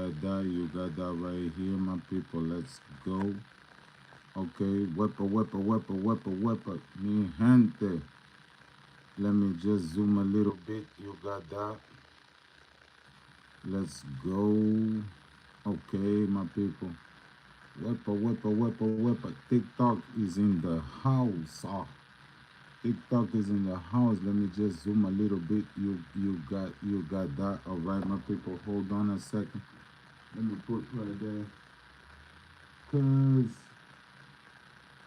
You got that right here, my people. Let's go. Okay, wepa, mi gente. Let me just zoom a little bit. You got that. Let's go. Okay, my people. Wepa. TikTok is in the house. TikTok is in the house. Let me just zoom a little bit. You got that. All right, my people. Hold on a second. Let me put right there. Cause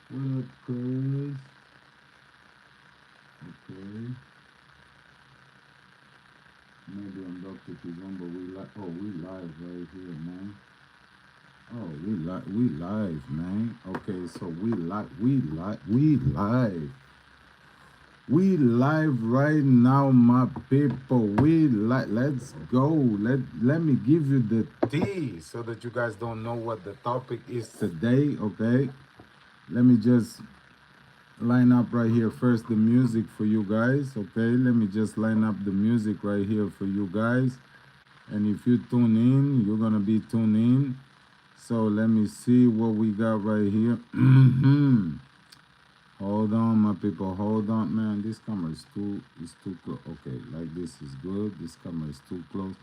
what up, cuz? Okay. Maybe I'm Dr. Kizomba. We live right here, man. Oh, we live, man. Okay, so we live right now, my people. Let's go. Let me give you the tea so that you guys don't know what the topic is today, okay? Let me just line up right here first the music for you guys, okay? Let me just line up the music right here for you guys. And if you tune in, you're gonna be tuned in. So let me see what we got right here. Hold on, my people. Hold on, man. This camera is too close. Okay, like this is good. This camera is too close.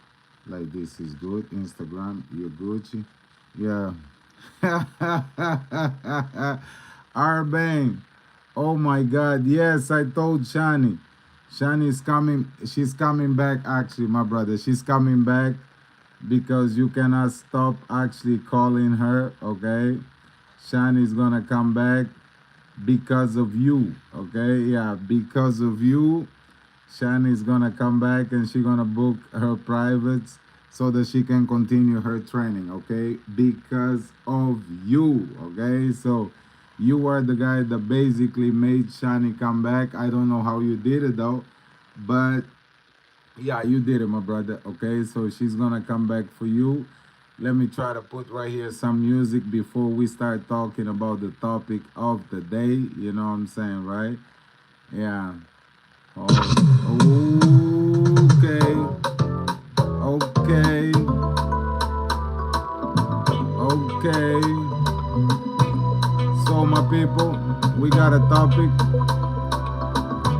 Like this is good. Instagram, you're Gucci. Yeah. Arbang. Oh my God. Yes, I told Shani. Shani is coming. She's coming back. Actually, my brother. She's coming back because you cannot stop actually calling her. Okay. Shani is gonna come back because of you, okay? Yeah, because of you, Shani's gonna come back and she's gonna book her privates so that she can continue her training, okay? Because of you, okay? So you are the guy that basically made Shani come back. I don't know how you did it though, but yeah, you did it, my brother, okay? So she's gonna come back for you. Let me try to put right here some music before we start talking about the topic of the day. You know what I'm saying, right? Yeah. Oh, okay. Okay. Okay. So, my people, we got a topic.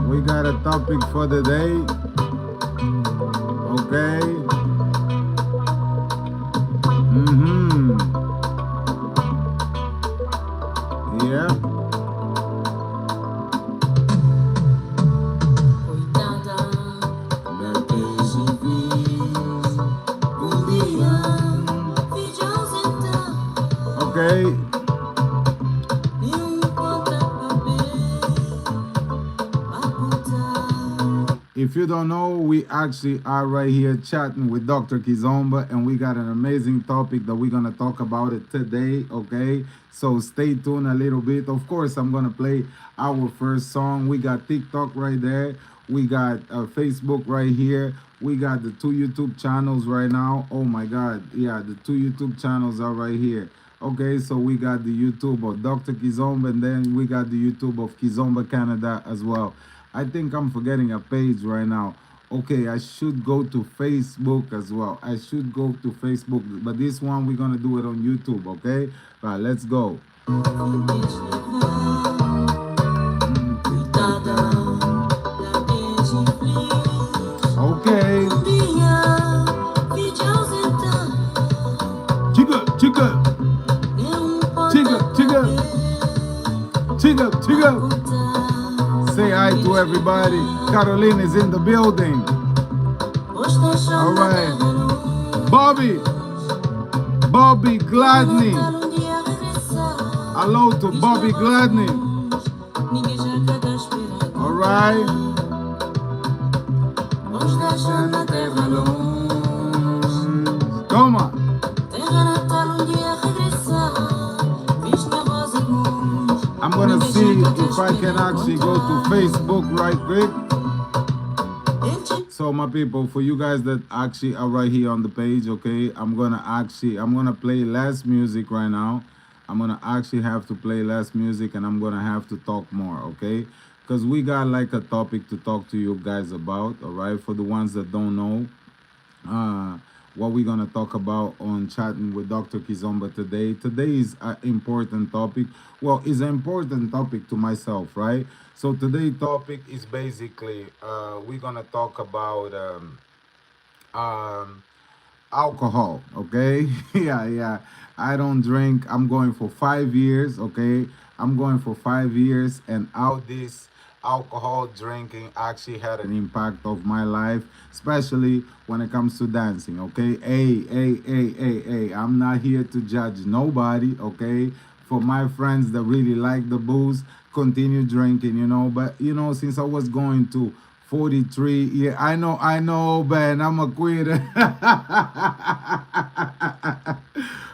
We got a topic for the day. Okay. Yeah. Okay. If you don't know, we actually are right here chatting with Dr. Kizomba, and we got an amazing topic that we're gonna talk about it today, okay? So stay tuned a little bit. Of course, I'm gonna play our first song. We got TikTok right there. We got Facebook right here. We got the 2 YouTube channels right now. Oh my God, yeah, the 2 YouTube channels are right here. Okay, so we got the YouTube of Dr. Kizomba, and then we got the YouTube of Kizomba Canada as well. I think I'm forgetting a page right now. Okay, I should go to Facebook as well. I should go to Facebook, but this one we're gonna do it on YouTube, okay? All right, let's go. Okay. Chigga. Say hi to everybody. Caroline is in the building. All right. Bobby Gladney. Hello to Bobby Gladney. All right. Come on. I'm gonna see if I can actually go to Facebook right quick. So my people, for you guys that actually are right here on the page, okay, I'm gonna play less music right now. I'm gonna actually have to play less music, and I'm gonna have to talk more, okay? Because we got like a topic to talk to you guys about, all right? For the ones that don't know, what we're gonna talk about on chatting with Dr. Kizomba today. Today is an important topic. Well, it's an important topic to myself, right? So today topic is basically we're gonna talk about um, alcohol. Okay, yeah. I don't drink. I'm going for 5 years. Okay, I'm going for 5 years, and how this alcohol drinking actually had an impact of my life, especially when it comes to dancing. Okay, hey. I'm not here to judge nobody. Okay, for my friends that really like the booze, continue drinking. But since I was going to 43. Yeah, I know, Ben. I'm a quitter.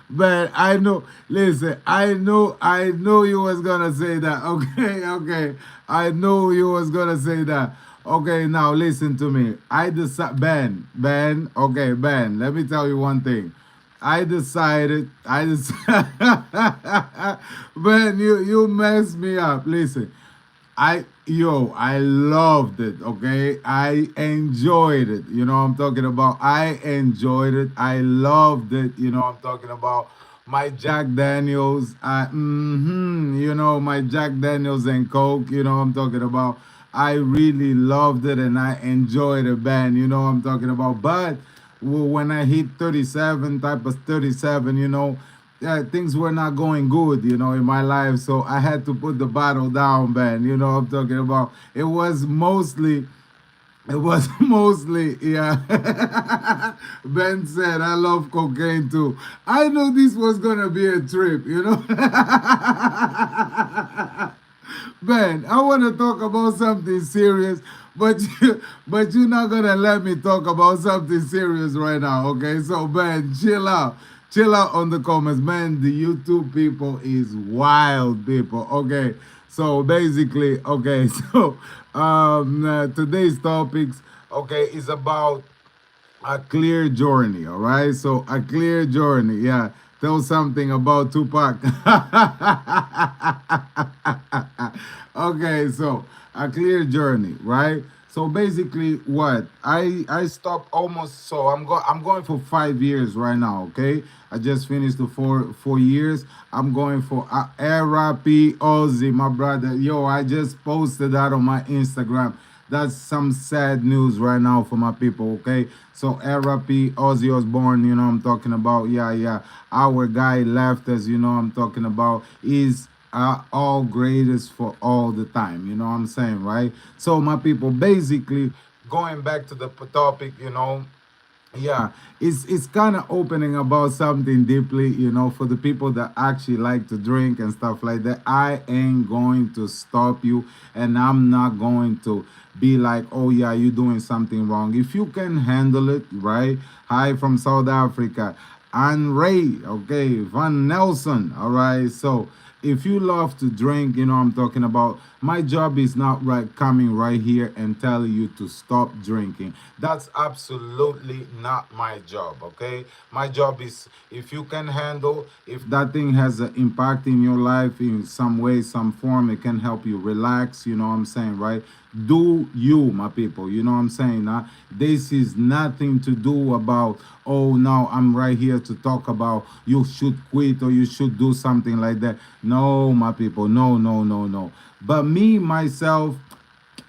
But I know, listen, I know you was gonna say that. Okay. I know you was gonna say that. Okay, now listen to me. I decide, Ben, okay, Ben, let me tell you one thing. I decided, Ben, you messed me up. Listen, I loved it, okay? I enjoyed it. You know what I'm talking about? I enjoyed it. I loved it. You know what I'm talking about? My Jack Daniels, my Jack Daniels and Coke, you know what I'm talking about? I really loved it and I enjoyed it, band, you know what I'm talking about? But when I hit 37, type of 37, things were not going good, in my life. So I had to put the bottle down, man. You know what I'm talking about? It was mostly, yeah. Ben said, I love cocaine too. I know this was gonna be a trip. Ben, I want to talk about something serious, but you're not gonna let me talk about something serious right now, okay? So Ben, chill out on the comments, man. The YouTube people is wild people, okay? So basically, okay, so today's topics, okay, is about a clear journey, all right? So a clear journey, yeah. Tell something about Tupac. Okay, so a clear journey, right? So basically, what I stopped almost. So I'm going for 5 years right now. Okay, I just finished the four years. I'm going for Era P Ozzy, my brother. Yo, I just posted that on my Instagram. That's some sad news right now for my people, okay? So RP Ozzy Osbourne, I'm talking about. Yeah. Our guy left us, I'm talking about. Is all greatest for all the time, you know what I'm saying, right? So my people, basically, going back to the topic, yeah, it's kind of opening about something deeply, for the people that actually like to drink and stuff like that. I ain't going to stop you, and I'm not going to be like, oh yeah, you're doing something wrong. If you can handle it, right? Hi from South Africa, and Ray, okay, Van Nelson, all right. So if you love to drink, I'm talking about. My job is not right coming right here and telling you to stop drinking. That's absolutely not my job, okay? My job is, if you can handle, if that thing has an impact in your life in some way, some form, it can help you relax, you know what I'm saying, right? Do you, my people, you know what I'm saying? This is nothing to do about, oh, now I'm right here to talk about you should quit or you should do something like that. No, my people, no. But me, myself,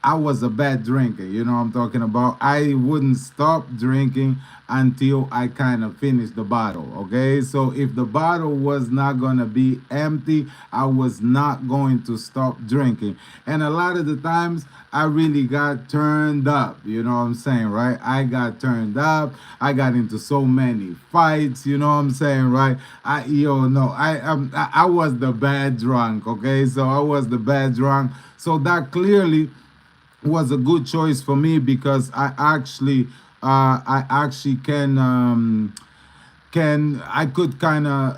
I was a bad drinker, you know what I'm talking about? I wouldn't stop drinking until I kind of finished the bottle, okay? So if the bottle was not going to be empty, I was not going to stop drinking. And a lot of the times, I really got turned up, you know what I'm saying, right? I got turned up. I got into so many fights, you know what I'm saying, right? I was the bad drunk, okay? So I was the bad drunk. So that clearly was a good choice for me because I actually can I could kind of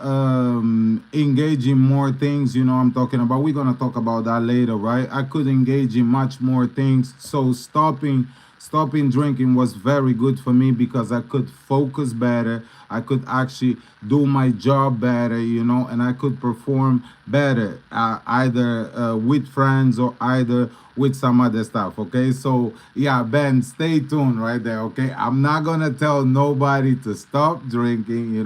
engage in more things, I'm talking about. We're gonna talk about that later, right? I could engage in much more things. So stopping drinking was very good for me because I could focus better. I could actually do my job better, and I could perform better, either with friends or either with some other stuff. Okay, so yeah, Ben, stay tuned right there. Okay, I'm not gonna tell nobody to stop drinking.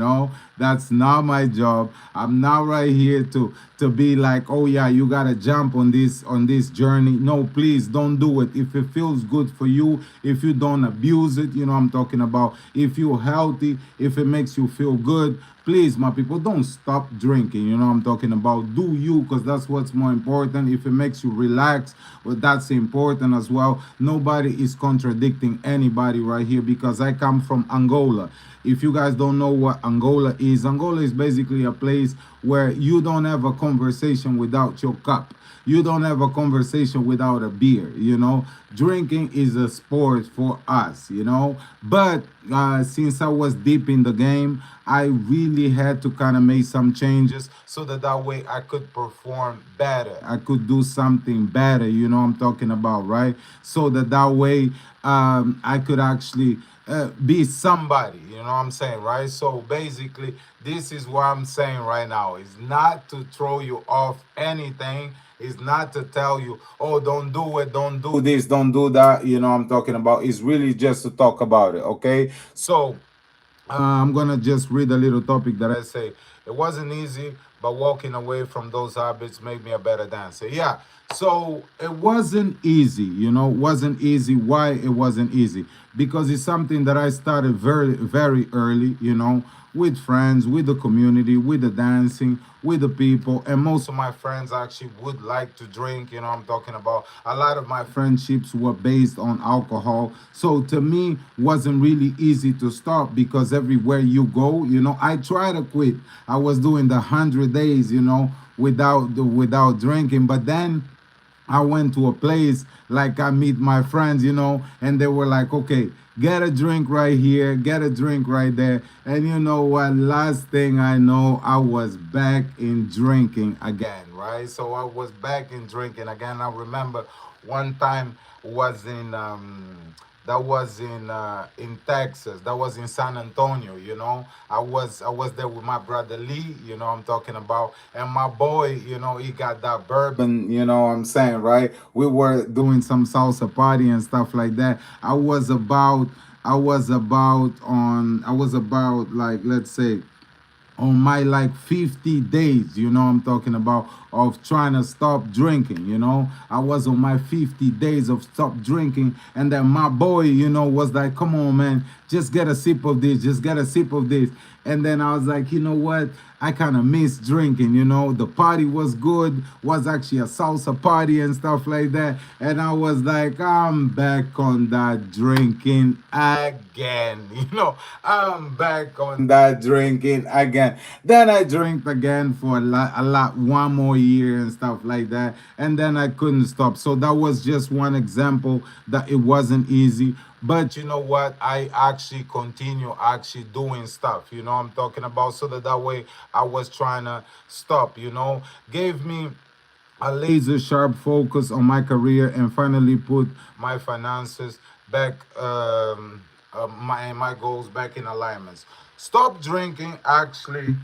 That's not my job. I'm not right here to be like, oh yeah, you gotta jump on this journey. No, please don't do it. If it feels good for you, if you don't abuse it, I'm talking about. If you're healthy, if it makes you feel good, please, my people, don't stop drinking. I'm talking about. Do you, because that's what's more important. If it makes you relax, well, that's important as well. Nobody is contradicting anybody right here, because I come from Angola. If you guys don't know what Angola is basically a place where you don't have a conversation without your cup. You don't have a conversation without a beer. Drinking is a sport for us. But since I was deep in the game, I really had to kind of make some changes so that way I could perform better. I could do something better. I'm talking about, right? So that way I could actually be somebody. You know what I'm saying, right? So basically, this is what I'm saying right now. It's not to throw you off anything. It's not to tell you, oh, don't do it, don't do this, don't do that. I'm talking about. It's really just to talk about it. Okay, so I'm gonna just read a little topic that I say. It wasn't easy, but walking away from those habits made me a better dancer. Yeah. So it wasn't easy, wasn't easy. Why it wasn't easy? Because it's something that I started very, very early, with friends, with the community, with the dancing, with the people. And most of my friends actually would like to drink. I'm talking about. A lot of my friendships were based on alcohol. So to me, wasn't really easy to stop, because everywhere you go, I try to quit. I was doing the 100 days, without drinking. But then I went to a place, like I meet my friends, and they were like, okay, get a drink right here, get a drink right there. And you know what? Last thing I know, I was back in drinking again, right? So I was back in drinking again. I remember one time was in Texas. That was in San Antonio. I was there with my brother Lee. I'm talking about, and my boy. He got that bourbon. What I'm saying, right? We were doing some salsa party and stuff like that. I was about like, let's say, on my like 50 days, I'm talking about, of trying to stop drinking. I was on my 50 days of stop drinking, and then my boy, was like, come on, man, just get a sip of this, just get a sip of this. And then I was like, you know what, I kind of miss drinking. The party was good, was actually a salsa party and stuff like that. And I was like, I'm back on that drinking again. I'm back on that drinking again. Then I drank again for a lot, one more year and stuff like that. And then I couldn't stop. So that was just one example that it wasn't easy. But you know what? I actually continue actually doing stuff. I'm talking about, so that way I was trying to stop. Gave me a laser sharp focus on my career, and finally put my finances back, my goals back in alignments. Stop drinking actually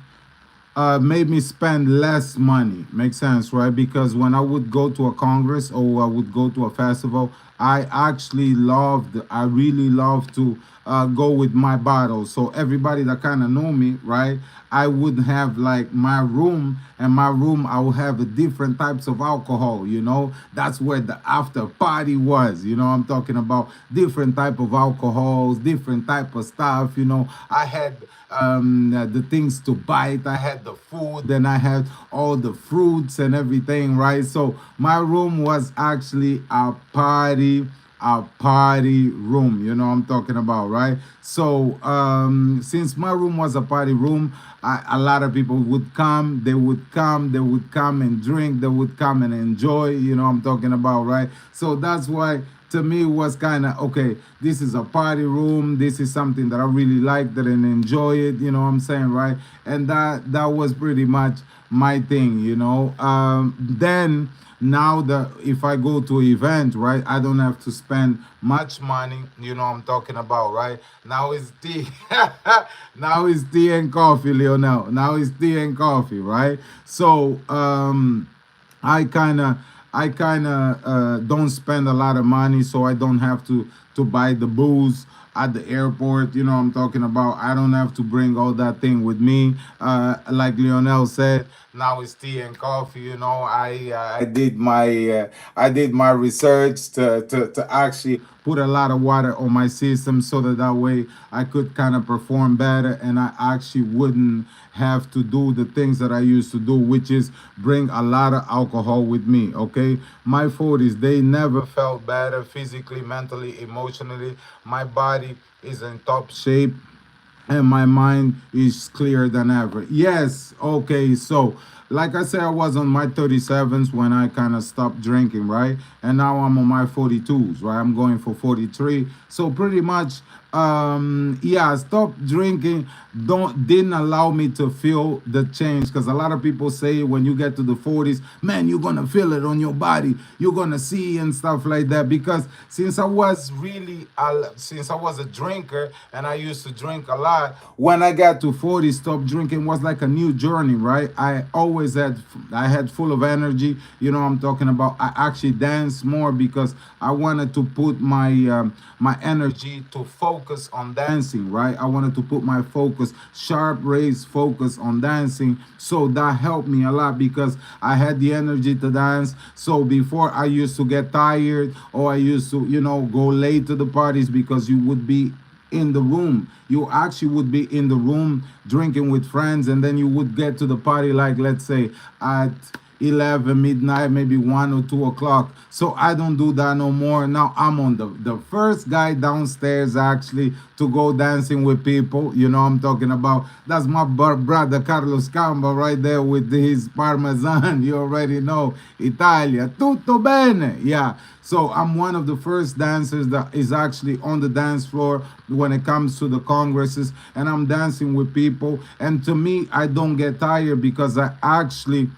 made me spend less money. Makes sense, right? Because when I would go to a congress or I would go to a festival, I really loved to go with my bottle. So everybody that kind of know me, right? I would have like my room, and my room I would have a different types of alcohol. That's where the after party was. I'm talking about different type of alcohols, different type of stuff. I had the things to bite. I had the food, and I had all the fruits and everything, right? So my room was actually a party room, I'm talking about, right? So since my room was a party room, a lot of people would come. They would come and drink. They would come and enjoy. I'm talking about, right? So that's why to me was kind of okay. This is a party room. This is something that I really liked it and enjoy it. You know what I'm saying, right? And that was pretty much my thing. Then now that if I go to an event, right, I don't have to spend much money. You know what I'm talking about, right? Now it's tea. Now it's tea and coffee, Lionel. Now it's tea and coffee, right? So I kind of don't spend a lot of money, so I don't have to buy the booze at the airport. You know what I'm talking about. I don't have to bring all that thing with me. Like Lionel said, now it's tea and coffee. I did my research to actually put a lot of water on my system so that way I could kind of perform better and I actually wouldn't have to do the things that I used to do, which is bring a lot of alcohol with me. Okay, my 40s, they never felt better physically, mentally, emotionally. My body is in top shape and my mind is clearer than ever. Yes, okay, so like I said, I was on my 37s when I kind of stopped drinking, right? And now I'm on my 42s, right? I'm going for 43. So pretty much, yeah, I stopped drinking. Didn't allow me to feel the change because a lot of people say when you get to the 40s, man, you're gonna feel it on your body. You're gonna see and stuff like that. Because since I was a drinker and I used to drink a lot, when I got to 40, stop drinking was like a new journey, right? I had full of energy. You know what I'm talking about. I actually danced more because I wanted to put my energy to focus on dancing, right? I wanted to put my focus, sharp raised focus on dancing. So that helped me a lot because I had the energy to dance. So before I used to get tired or I used to, go late to the parties because you would be in the room. You actually would be in the room drinking with friends, and then you would get to the party, like, let's say, at 11 midnight, maybe 1 or 2 o'clock. So I don't do that no more. Now I'm on the first guy downstairs actually to go dancing with people. You know I'm talking about. That's my brother Carlos Camba right there with his parmesan. You already know. Italia. Tutto bene. Yeah. So I'm one of the first dancers that is actually on the dance floor when it comes to the congresses, and I'm dancing with people. And to me, I don't get tired because I actually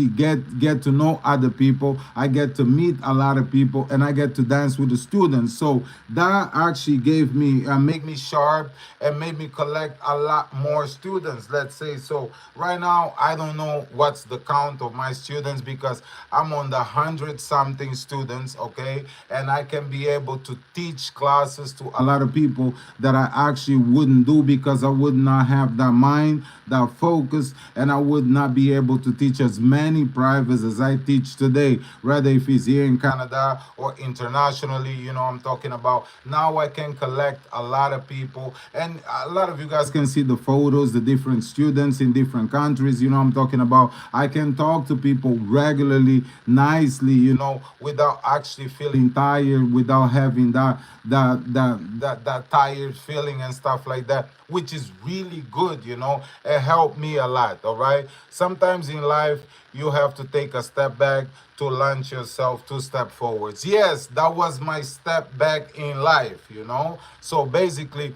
get to know other people. I get to meet a lot of people, and I get to dance with the students. So that actually gave me make me sharp and made me collect a lot more students. Let's say so. Right now, I don't know what's the count of my students because I'm on the 100 something students. Okay, and I can be able to teach classes to a lot of people that I actually wouldn't do because I would not have that mind, that focus, and I would not be able to teach as many privates as I teach today, whether if it's here in Canada or internationally. You know I'm talking about. Now I can collect a lot of people, and a lot of you guys can see the photos, the different students in different countries. You know I'm talking about. I can talk to people regularly, nicely, without actually feeling tired, without having that tired feeling and stuff like that, which is really good. It helped me a lot. All right, sometimes in life you have to take a step back to launch yourself 2 step forwards. Yes, that was my step back in life. So basically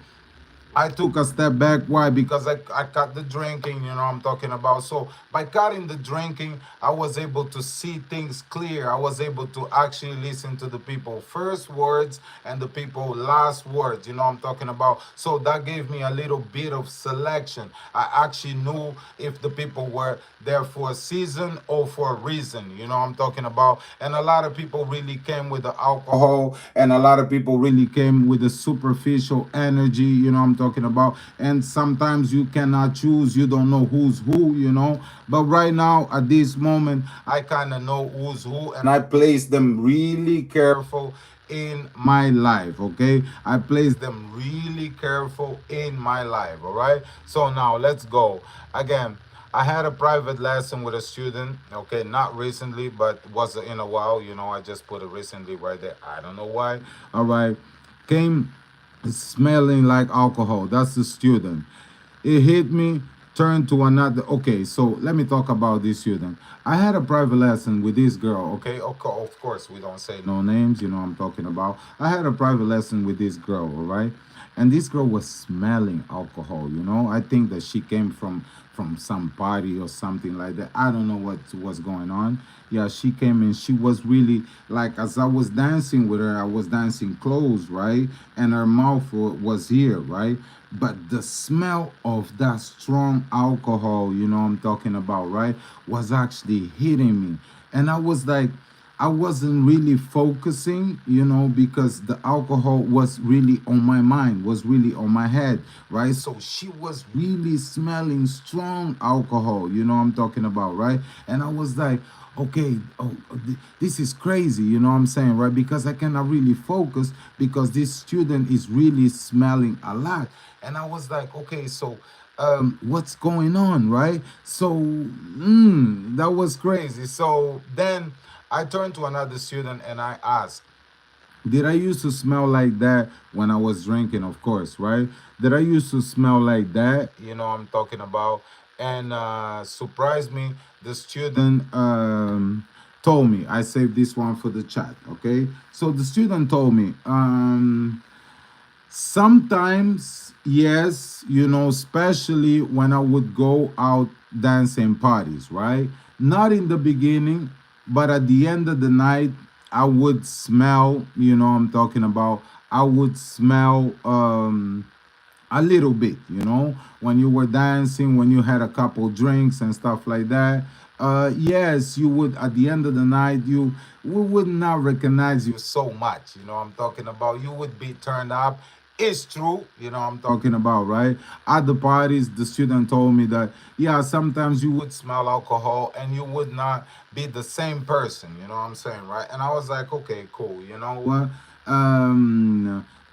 I took a step back. Why? Because I cut the drinking, I'm talking about. So by cutting the drinking, I was able to see things clear. I was able to actually listen to the people first words and the people last words, I'm talking about. So that gave me a little bit of selection. I actually knew if the people were there for a season or for a reason, I'm talking about. And a lot of people really came with the alcohol, and a lot of people really came with the superficial energy, I'm talking about. And sometimes you cannot choose, you don't know who's who, But right now, at this moment, I kind of know who's who, and I place them really careful in my life. Okay, I place them really careful in my life. All right, so now let's go again. I had a private lesson with a student. Okay, not recently, but was in a while. I just put it recently right there. I don't know why. All right, came smelling like alcohol. That's the student. It hit me. turn to another. Okay, so let me talk about this student. I had a private lesson with this girl. Okay, of course we don't say no names. You know what I'm talking about. I had a private lesson with this girl. All right, and this girl was smelling alcohol. You know, I think that she came from some party or something like that. I don't know what was going on. Yeah, she came and she was really like, as I was dancing with her, I was dancing close, right? And her mouth was here, right? But the smell of that strong alcohol, you know I'm talking about, right, was actually hitting me. And I was like, I wasn't really focusing, you know, because the alcohol was really on my mind, was really on my head, right? So she was really smelling strong alcohol, you know I'm talking about, right? And I was like, okay, this is crazy, you know what I'm saying, right? Because I cannot really focus because this student is really smelling a lot. And I was like, okay, so what's going on, right? So that was crazy. So then I turned to another student and I asked, did I used to smell like that when I was drinking? Of course, right? Did I used to smell like that? You know, I'm talking about. And surprised me, the student told me. I saved this one for the chat. Okay, so the student told me. Sometimes, yes, you know, especially when I would go out dancing parties, right? Not in the beginning, but at the end of the night, I would smell, you know, I'm talking about, I would smell a little bit, you know, when you were dancing, when you had a couple drinks and stuff like that. Yes, you would, at the end of the night, you, we would not recognize you so much, you know I'm talking about. You would be turned up. It's true, you know I'm talking about, right? At the parties, the student told me that, yeah, sometimes you would smell alcohol and you would not be the same person, you know what I'm saying, right? And I was like, okay, cool, you know what?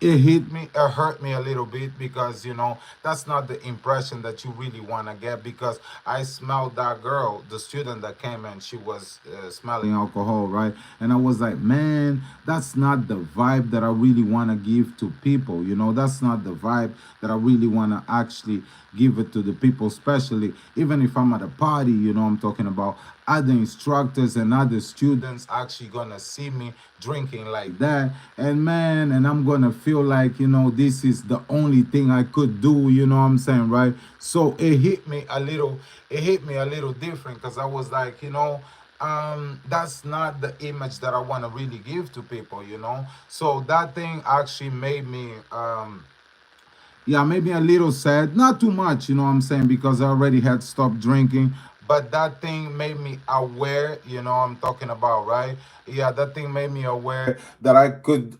It hit me, it hurt me a little bit because, you know, that's not the impression that you really want to get. Because I smelled that girl, the student that came in, she was smelling alcohol, right? And I was like, man, that's not the vibe that I really want to give to people, you know. That's not the vibe that I really want to actually give it to the people, especially even if I'm at a party, you know I'm talking about. Other instructors and other students actually gonna see me drinking like that, and man, and I'm gonna feel like, you know, this is the only thing I could do, you know what I'm saying, right? So it hit me a little, it hit me a little different because I was like, you know, that's not the image that I want to really give to people, you know. So that thing actually made me yeah, maybe a little sad, not too much, you know what I'm saying, because I already had stopped drinking. But that thing made me aware, you know I'm talking about, right? Yeah, that thing made me aware that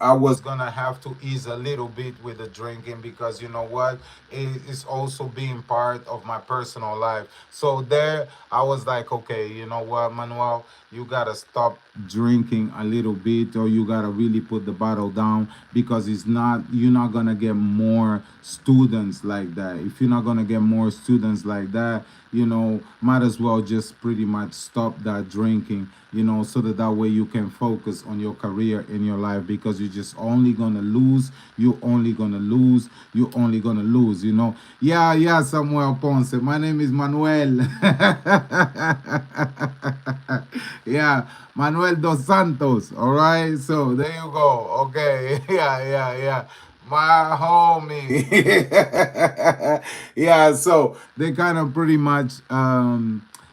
I was gonna have to ease a little bit with the drinking, because you know what? It is also being part of my personal life. So there, I was like, okay, you know what, Manuel, you gotta stop drinking a little bit, or you gotta really put the bottle down, because it's not, you're not gonna get more students like that. If you're not gonna get more students like that, you know, might as well just pretty much stop that drinking, you know, so that that way you can focus on your career in your life, because you're just only gonna lose, you only gonna lose, you only gonna lose, you know. Yeah, yeah, Samuel Ponce, my name is Manuel. Yeah, Manuel dos Santos. All right, so there you go. Okay, yeah. My homie. Yeah, so they kind of pretty much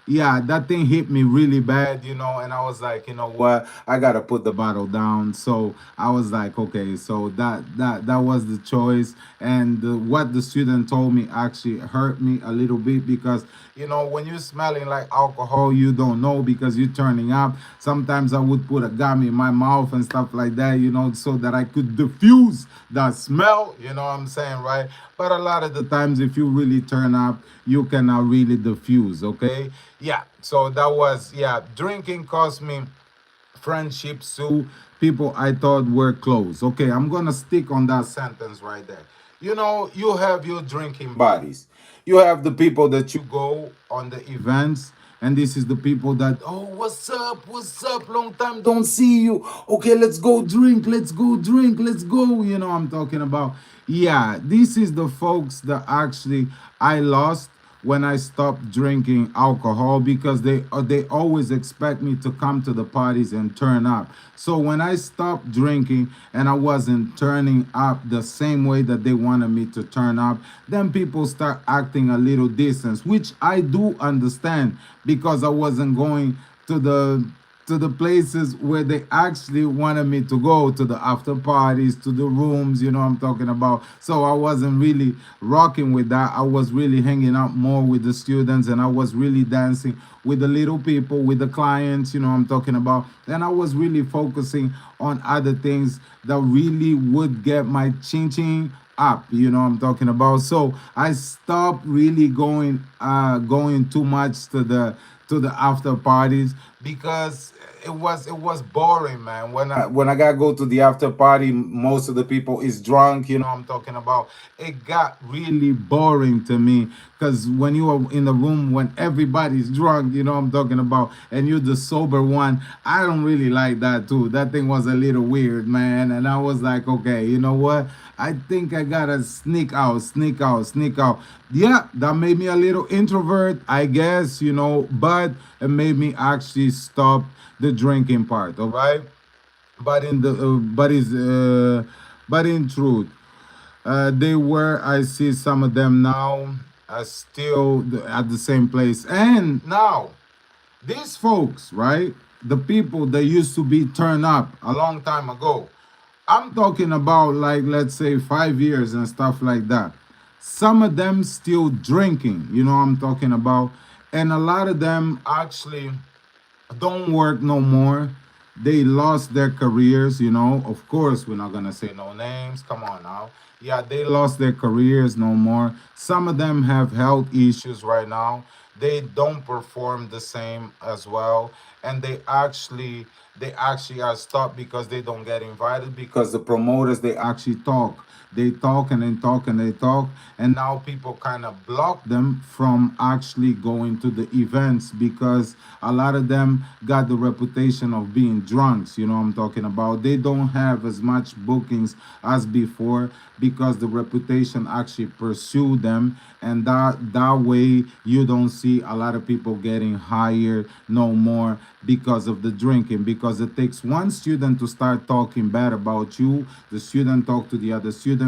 yeah, that thing hit me really bad, you know, and I was like, you know what, I gotta put the bottle down. So I was like, okay, so that was the choice. And what the student told me actually hurt me a little bit, because you know, when you're smelling like alcohol, you don't know, because you're turning up. Sometimes I would put a gum in my mouth and stuff like that, you know, so that I could diffuse that smell, you know what I'm saying, right? But a lot of the times, if you really turn up, you cannot really diffuse, okay? Yeah, so that was, yeah, drinking cost me friendships to people I thought were close. Okay, I'm gonna stick on that sentence right there. You know, you have your drinking buddies. You have the people that you go on the events, and this is the people that, oh, what's up, long time don't see you. Okay, let's go drink, let's go drink, let's go. You know, I'm talking about. Yeah, this is the folks that actually I lost when I stopped drinking alcohol, because they always expect me to come to the parties and turn up. So when I stopped drinking and I wasn't turning up the same way that they wanted me to turn up, then people start acting a little distance, which I do understand, because I wasn't going to the places where they actually wanted me to go, to the after parties, to the rooms, you know what I'm talking about. So I wasn't really rocking with that. I was really hanging out more with the students, and I was really dancing with the little people, with the clients, you know what I'm talking about. And I was really focusing on other things that really would get my chin chin up, you know what I'm talking about. So I stopped really going too much to the after parties, because it was boring, man. When I gotta go to the after party, most of the people is drunk, you know what I'm talking about. It got really boring to me, because when you are in the room when everybody's drunk, you know what I'm talking about, and you're the sober one, I don't really like that too. That thing was a little weird, man. And I was like, okay, you know what, I think I gotta sneak out, sneak out, sneak out. Yeah, that made me a little introvert, I guess, you know, but it made me actually stop the drinking part. All right, but in the but in truth, they were. I see some of them now are still at the same place, and now these folks, right? The people that used to be turned up a long time ago. I'm talking about, like, let's say 5 years and stuff like that. Some of them still drinking, you know what I'm talking about. And a lot of them actually don't work no more. They lost their careers, you know. Of course, we're not gonna say no names. Come on now. Yeah, they lost their careers no more. Some of them have health issues right now. They don't perform the same as well, and they actually are stopped because they don't get invited, because the promoters, they actually talk. They talk and they talk and they talk, and now people kind of block them from actually going to the events, because a lot of them got the reputation of being drunks, you know what I'm talking about. They don't have as much bookings as before, because the reputation actually pursue them, and that way you don't see a lot of people getting hired no more, because of the drinking. Because it takes one student to start talking bad about you, the student talk to the other student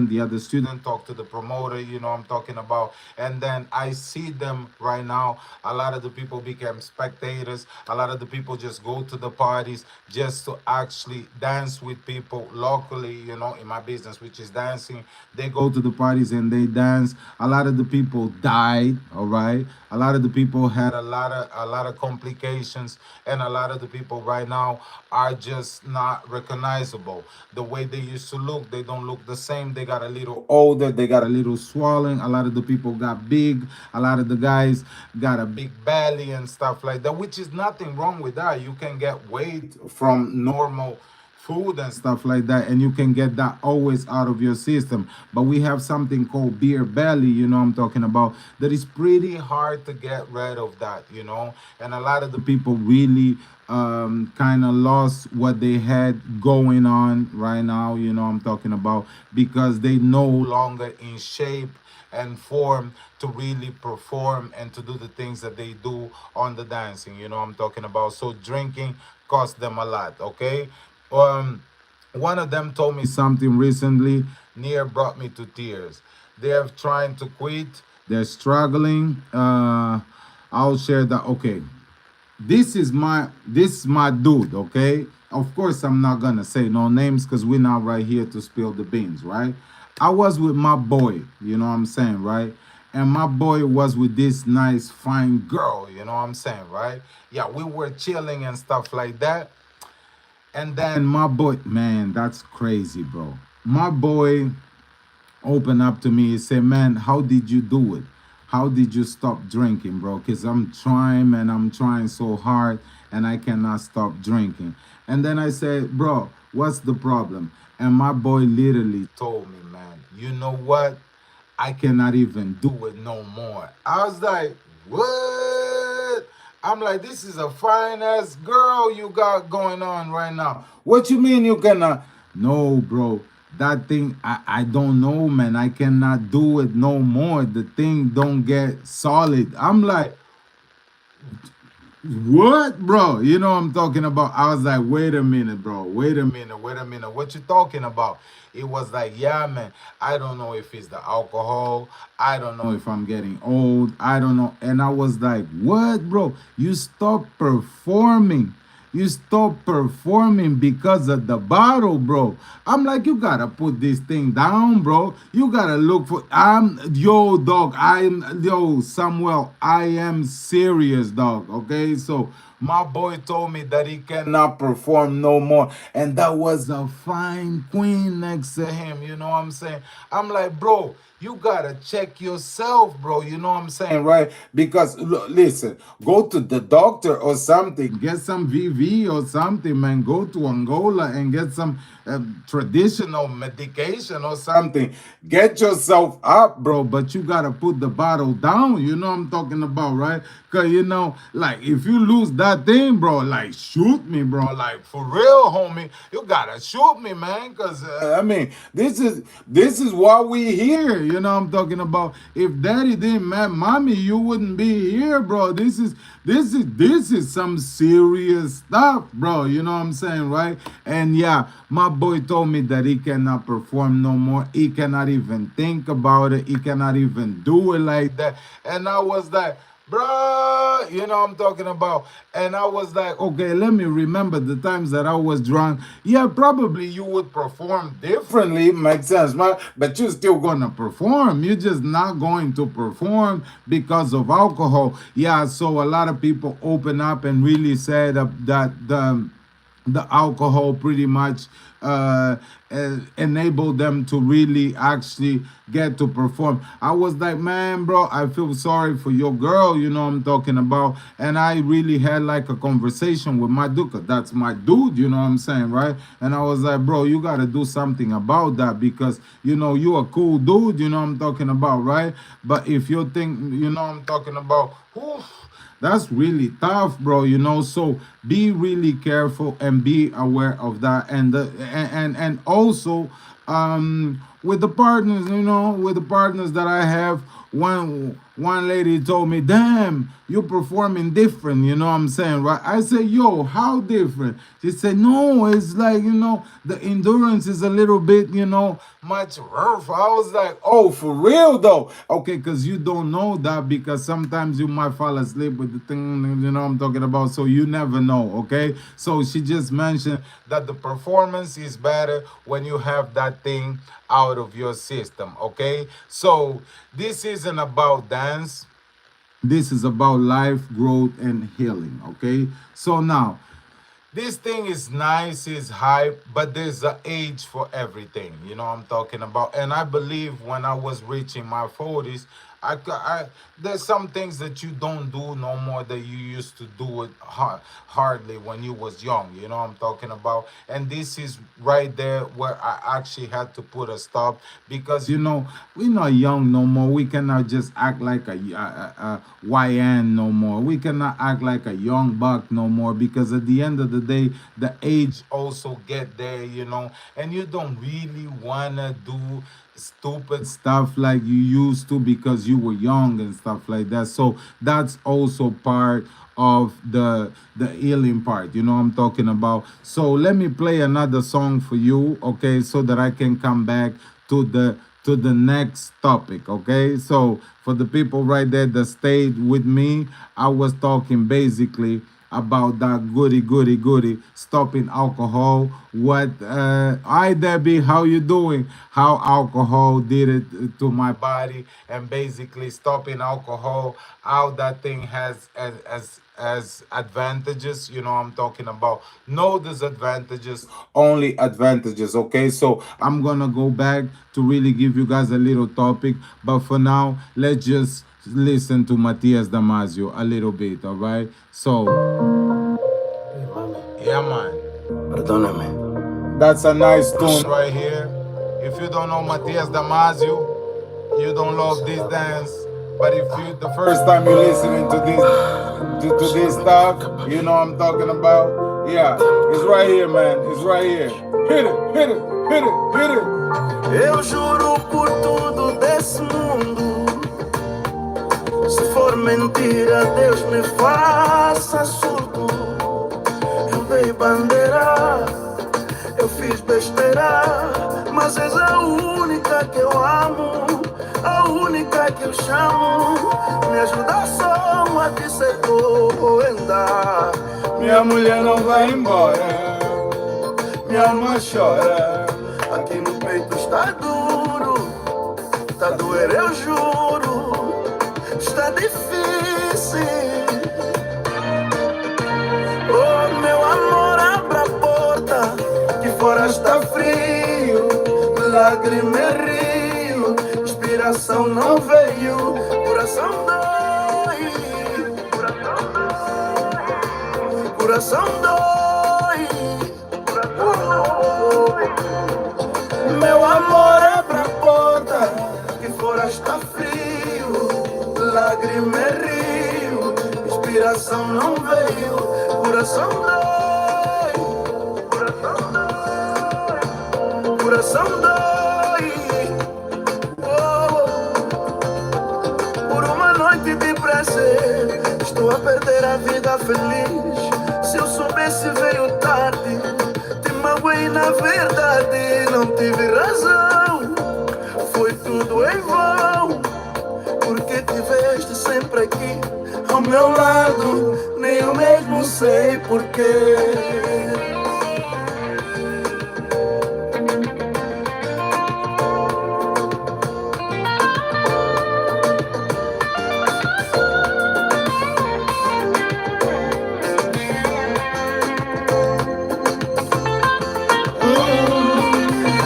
talk to the promoter, you know what I'm talking about. And then I see them right now, a lot of the people became spectators, a lot of the people just go to the parties just to actually dance with people locally, you know, in my business, which is dancing. They go to the parties and they dance. A lot of the people died, all right. A lot of the people had a lot of complications, and a lot of the people right now are just not recognizable. The way they used to look, they don't look the same. They got a little older, they got a little swollen. A lot of the people got big. A lot of the guys got a big belly and stuff like that, which is nothing wrong with that. You can get weight from normal food and stuff like that, and you can get that always out of your system. But we have something called beer belly, you know I'm talking about, that is pretty hard to get rid of that, you know. And a lot of the people really kind of lost what they had going on right now, you know I'm talking about, because they no longer in shape and form to really perform and to do the things that they do on the dancing, you know I'm talking about. So drinking cost them a lot, okay. um One of them told me something recently, near brought me to tears. They're trying to quit, they're struggling. I'll share that. Okay, this is my dude, okay. Of course I'm not gonna say no names, because we're not right here to spill the beans, right. I was with my boy, you know what I'm saying, right. And my boy was with this nice fine girl, you know what I'm saying, right. Yeah, we were chilling and stuff like that. And then my boy, man, that's crazy, bro. My boy opened up to me. He said, man, how did you do it? How did you stop drinking, bro? Because I'm trying, man, I'm trying so hard, and I cannot stop drinking. And then I said, bro, what's the problem? And my boy literally told me, man, you know what? I cannot even do it no more. I was like, what? I'm like, this is a fine ass girl you got going on right now. What you mean you cannot? No, bro. that thing, I don't know, man. I cannot do it no more. The thing don't get solid. I'm like, what, bro? You know what I'm talking about? I was like, wait a minute, bro. Wait a minute. Wait a minute. What you talking about? It was like, yeah, man. I don't know if it's the alcohol. I don't know if I'm getting old. I don't know. And I was like, what, bro? You stop performing. You stop performing because of the bottle, bro. I'm like, you gotta put this thing down, bro. You gotta look for. Yo, dog. Yo, Samuel. I am serious, dog. Okay, so my boy told me that he cannot perform no more, and that was a fine queen next to him. You know what I'm saying? I'm like, bro, you gotta check yourself, bro. You know what I'm saying, right? Because listen, go to the doctor or something, get some VV or something, man. Go to Angola and get some traditional medication or something. Get yourself up, bro. But you gotta put the bottle down. You know what I'm talking about, right? Cause you know, like if you lose that thing, bro, like shoot me, bro. Like for real, homie, you gotta shoot me, man. Cause I mean, this is why we here. You know what I'm talking about. If daddy didn't met mommy, you wouldn't be here, bro. This is some serious stuff, bro. You know what I'm saying, right? And yeah, my boy told me that he cannot perform no more. He cannot even think about it. He cannot even do it like that. And I was like, bruh, you know what I'm talking about. And I was like, okay, let me remember the times that I was drunk. Yeah, probably you would perform differently, makes sense, right? But you're still gonna perform. You're just not going to perform because of alcohol. Yeah, so a lot of people open up and really said that the alcohol pretty much enable them to really actually get to perform. I was like, man, bro, I feel sorry for your girl, you know what I'm talking about. And I really had like a conversation with my dude, 'cause that's my dude, you know what I'm saying, right? And I was like, bro, you got to do something about that because, you know, you a cool dude, you know what I'm talking about, right? But if you think, you know what I'm talking about, whew, that's really tough, bro. You know, so be really careful and be aware of that, and also with the partners, you know, with the partners that I have. One lady told me, "Damn, you're performing different." You know what I'm saying, right? I said, "Yo, how different?" She said, "No, it's like the endurance is a little bit, much rough." I was like, "Oh, for real though?" Okay, because you don't know that because sometimes you might fall asleep with the thing, I'm talking about. So you never know. Okay, so she just mentioned that the performance is better when you have that thing out of your system. Okay, so this isn't about dance. This is about life, growth, and healing. Okay, so now this thing is nice, is hype, but there's an age for everything. You know what I'm talking about? And I believe when I was reaching my 40s, there's some things that you don't do no more that you used to do it hardly when you was young. You know what I'm talking about? And this is right there where I actually had to put a stop because we're not young no more. We cannot just act like a YN no more. We cannot act like a young buck no more because at the end of the day, the age also get there, and you don't really wanna do stupid stuff like you used to because you were young and stuff like that. So that's also part of the healing part, I'm talking about. So let me play another song for you, okay, so that I can come back to the next topic, okay? So for the people right there that stayed with me, I was talking basically about that goody stopping alcohol. What hi Debbie, how you doing? How alcohol did it to my body, and basically stopping alcohol, how that thing has as advantages. I'm talking about no disadvantages, only advantages. Okay, so I'm gonna go back to really give you guys a little topic, but for now let's just listen to Matias Damasio a little bit. All right, so yeah, man. Perdóname. That's a nice tune right here. If you don't know Matias Damasio, you don't love this dance. But if you the first time you're listening to this stuff, you know what I'm talking about. Yeah, it's right here, man. It's right here. Hit it, hit it, hit it, hit it. Eu juro por tudo desse mundo, se for mentira, Deus me faça surdo. Eu dei bandeira, eu fiz besteira, mas és a única que eu amo, a única que eu chamo. Me ajuda só a te ser poenda. Minha mulher não vai embora, minha alma chora. Aqui no peito está duro, tá doer, eu juro, está difícil. Oh, meu amor, abra a porta, que fora está frio, lágrima e rio, inspiração não veio, coração dói, coração dói, meu amor, abra a porta, que fora está frio, lágrima e rio, inspiração não veio, coração dói, coração dói. Oh, por uma noite de prazer, estou a perder a vida feliz. Se eu soubesse veio tarde, te magoei na verdade, não tive razão, foi tudo em vão, porque tiveste sempre aqui ao meu lado, nem eu mesmo sei porquê.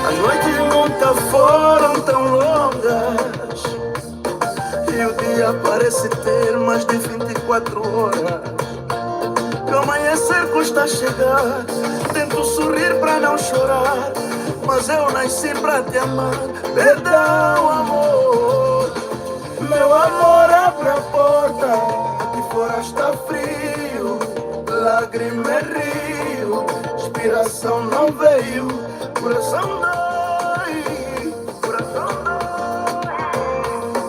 As noites nunca foram tão longas e o dia parece ter mais de 24 horas. Que o amanhecer custa chegar, tento sorrir pra não chorar, mas eu nasci pra te amar. Perdão, amor, meu amor, abra a porta, que fora está frio, lágrima é rio, inspiração não veio, coração dói,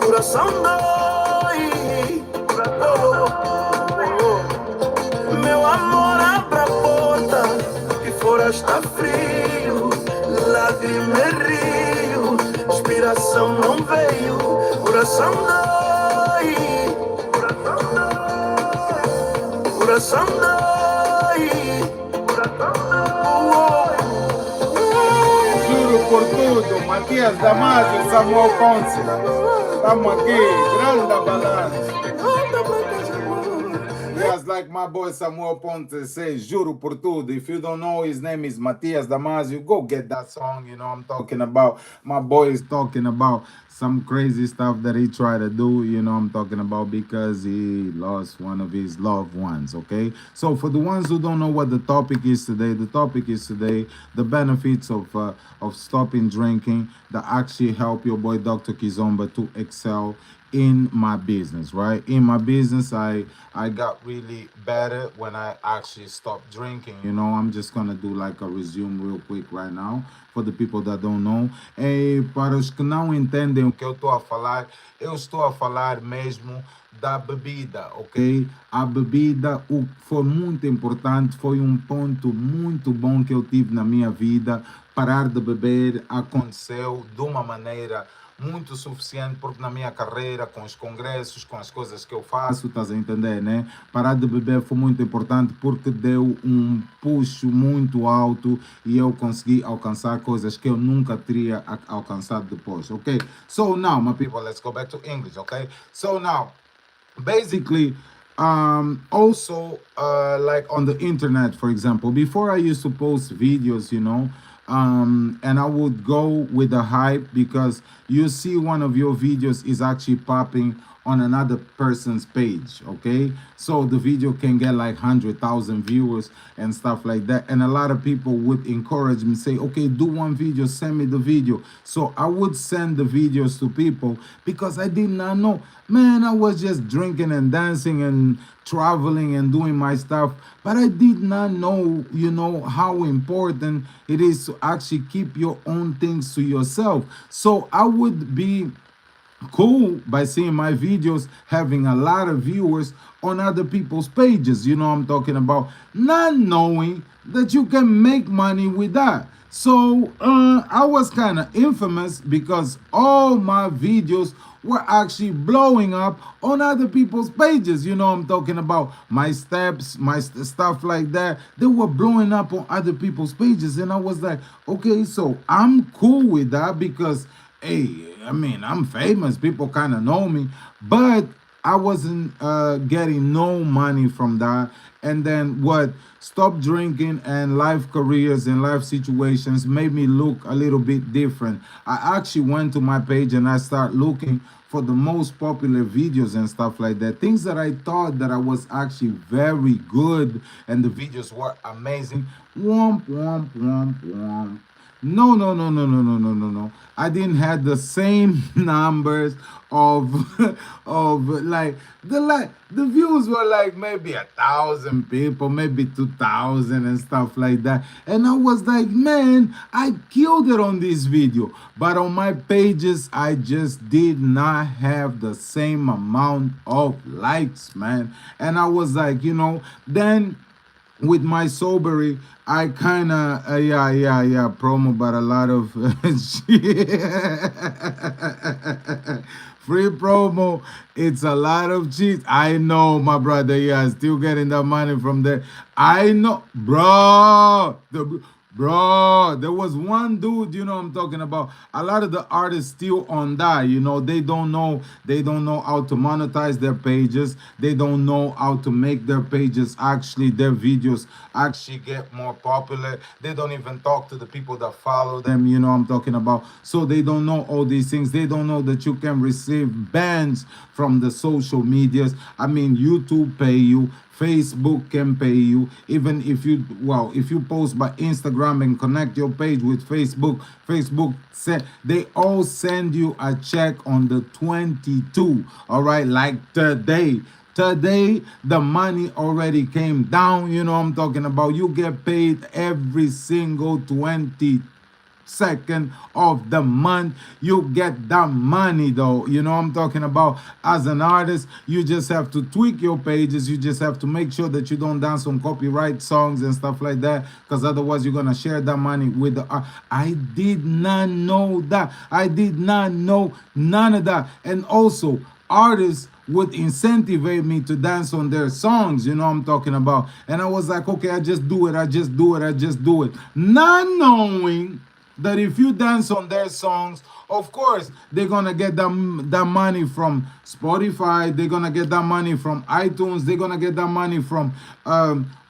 coração dói, meu amor, abra a porta, que fora está frio, lágrima é rio, inspiração não veio, coração dói, coração dói, Juro por tudo, Matias Damasio, Samuel Ponce. Estamos aqui, grande balanço. Yes, like my boy Samuel Ponte says, Juro por tudo. If you don't know, his name is Matias Damasio. Go get that song, you know I'm talking about. My boy is talking about some crazy stuff that he tried to do, you know I'm talking about, because he lost one of his loved ones, okay? So for the ones who don't know what the topic is today, the topic is today the benefits of stopping drinking that actually help your boy Dr. Kizomba to excel in my business, right? In my business, I got really better when I actually stopped drinking. You know, I'm just gonna do like a resume real quick right now for the people that don't know. E para os que não entendem o que eu estou a falar mesmo da bebida, ok? A bebida, o que foi muito importante, foi um ponto muito bom que eu tive na minha vida. Parar de beber aconteceu de uma maneira muito suficiente, porque na minha carreira, com os congressos, com as coisas que eu faço, estás a entender, né? Parar de beber foi muito importante porque deu um puxo muito alto e eu consegui alcançar coisas que eu nunca teria alcançado depois, ok? So now, my people, let's go back to English, okay? So now, basically, also like on the internet, for example, before I used to post videos, you know, and I would go with the hype, because you see one of your videos is actually popping on another person's page, okay? So the video can get like 100,000 viewers and stuff like that. And a lot of people would encourage me, say, okay, do one video, send me the video. So I would send the videos to people because I did not know. Man, I was just drinking and dancing and traveling and doing my stuff, but I did not know, you know, how important it is to actually keep your own things to yourself. So I would be cool by seeing my videos having a lot of viewers on other people's pages. You know I'm talking about, not knowing that you can make money with that. So I was kind of infamous because all my videos were actually blowing up on other people's pages. You know I'm talking about, my steps, my stuff like that. They were blowing up on other people's pages, and I was like, okay, so I'm cool with that because, hey, I mean, I'm famous. People kind of know me, but I wasn't getting no money from that. And then what? Stop drinking and life careers and life situations made me look a little bit different. I actually went to my page and I start looking for the most popular videos and stuff like that. Things that I thought that I was actually very good and the videos were amazing. Womp womp womp womp. No, no, no, no, no, no, no, no, no. I didn't have the same numbers of the views were like maybe 1,000 people, maybe 2,000 and stuff like that. And I was like, man, I killed it on this video. But on my pages, I just did not have the same amount of likes, man. And I was like, then with my sobery, I kind of yeah promo, but a lot of free promo. It's a lot of cheats. I know, my brother. Yeah, still getting that money from there. I know, bro. Bro, there was one dude, I'm talking about. A lot of the artists still on that, they don't know how to monetize their pages. They don't know how to make their pages actually, their videos actually get more popular. They don't even talk to the people that follow them, I'm talking about. So they don't know all these things. They don't know that you can receive bans from the social medias. I mean, YouTube pay you, Facebook can pay you. Even if you post by Instagram and connect your page with Facebook they all send you a check on the 22. All right, like today the money already came down. I'm talking about. You get paid every single 22nd of the month. You get that money though. I'm talking about. As an artist, you just have to tweak your pages. You just have to make sure that you don't dance on copyright songs and stuff like that, because otherwise you're gonna share that money with the art. I did not know that. I did not know none of that. And also, artists would incentivize me to dance on their songs, I'm talking about. And I was like, okay, I just do it, not knowing that if you dance on their songs, of course they're gonna get that money from Spotify. They're gonna get that money from iTunes. They're gonna get that money from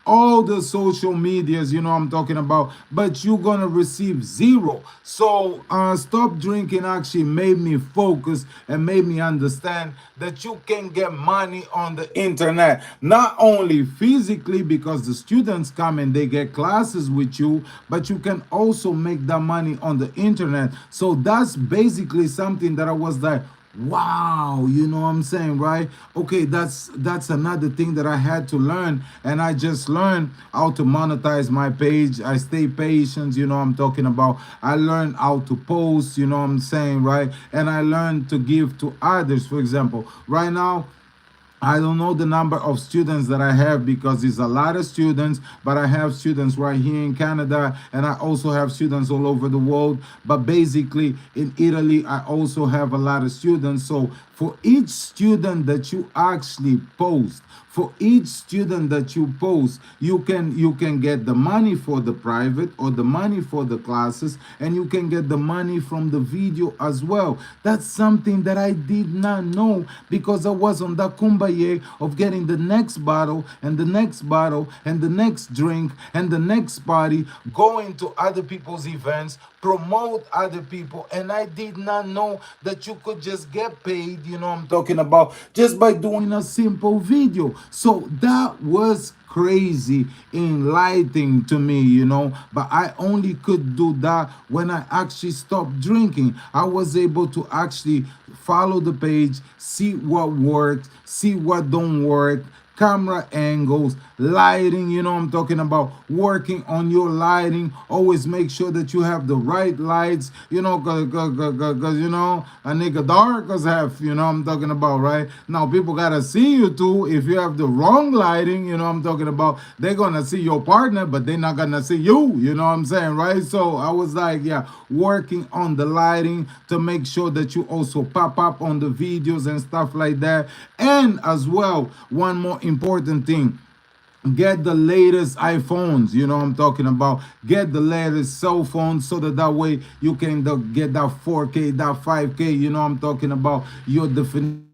all the social medias, I'm talking about. But you're gonna receive zero. So stop drinking actually made me focus and made me understand that you can get money on the internet, not only physically because the students come and they get classes with you, but you can also make that money on the internet. So that's basically something that I was like, wow, you know what I'm saying, right? Okay, that's another thing that I had to learn. And I just learned how to monetize my page. I stay patient, I'm talking about. I learned how to post, what I'm saying, right? And I learned to give to others. For example, right now, I don't know the number of students that I have because it's a lot of students, but I have students right here in Canada, and I also have students all over the world. But basically in Italy, I also have a lot of students. So for each student that you actually post, you can get the money for the private or the money for the classes, and you can get the money from the video as well. That's something that I did not know because I was on that kumbaya of getting the next bottle and the next bottle and the next drink and the next party, going to other people's events, promote other people. And I did not know that you could just get paid, I'm talking about, just by doing a simple video. So that was crazy enlightening to me, but I only could do that when I actually stopped drinking. I was able to actually follow the page, see what works, see what don't work, camera angles, lighting, you know I'm talking about, working on your lighting. Always make sure that you have the right lights, cause you know, a nigga dark as half, you know I'm talking about, right? Now people gotta see you too. If you have the wrong lighting, you know I'm talking about, they're gonna see your partner, but they're not gonna see you, you know what I'm saying, right? So I was like, yeah, working on the lighting to make sure that you also pop up on the videos and stuff like that. And as well, one more important thing, get the latest iPhones, you know what I'm talking about, get the latest cell phones, so that way you can get that 4K, that 5K, you know what I'm talking about, your definition.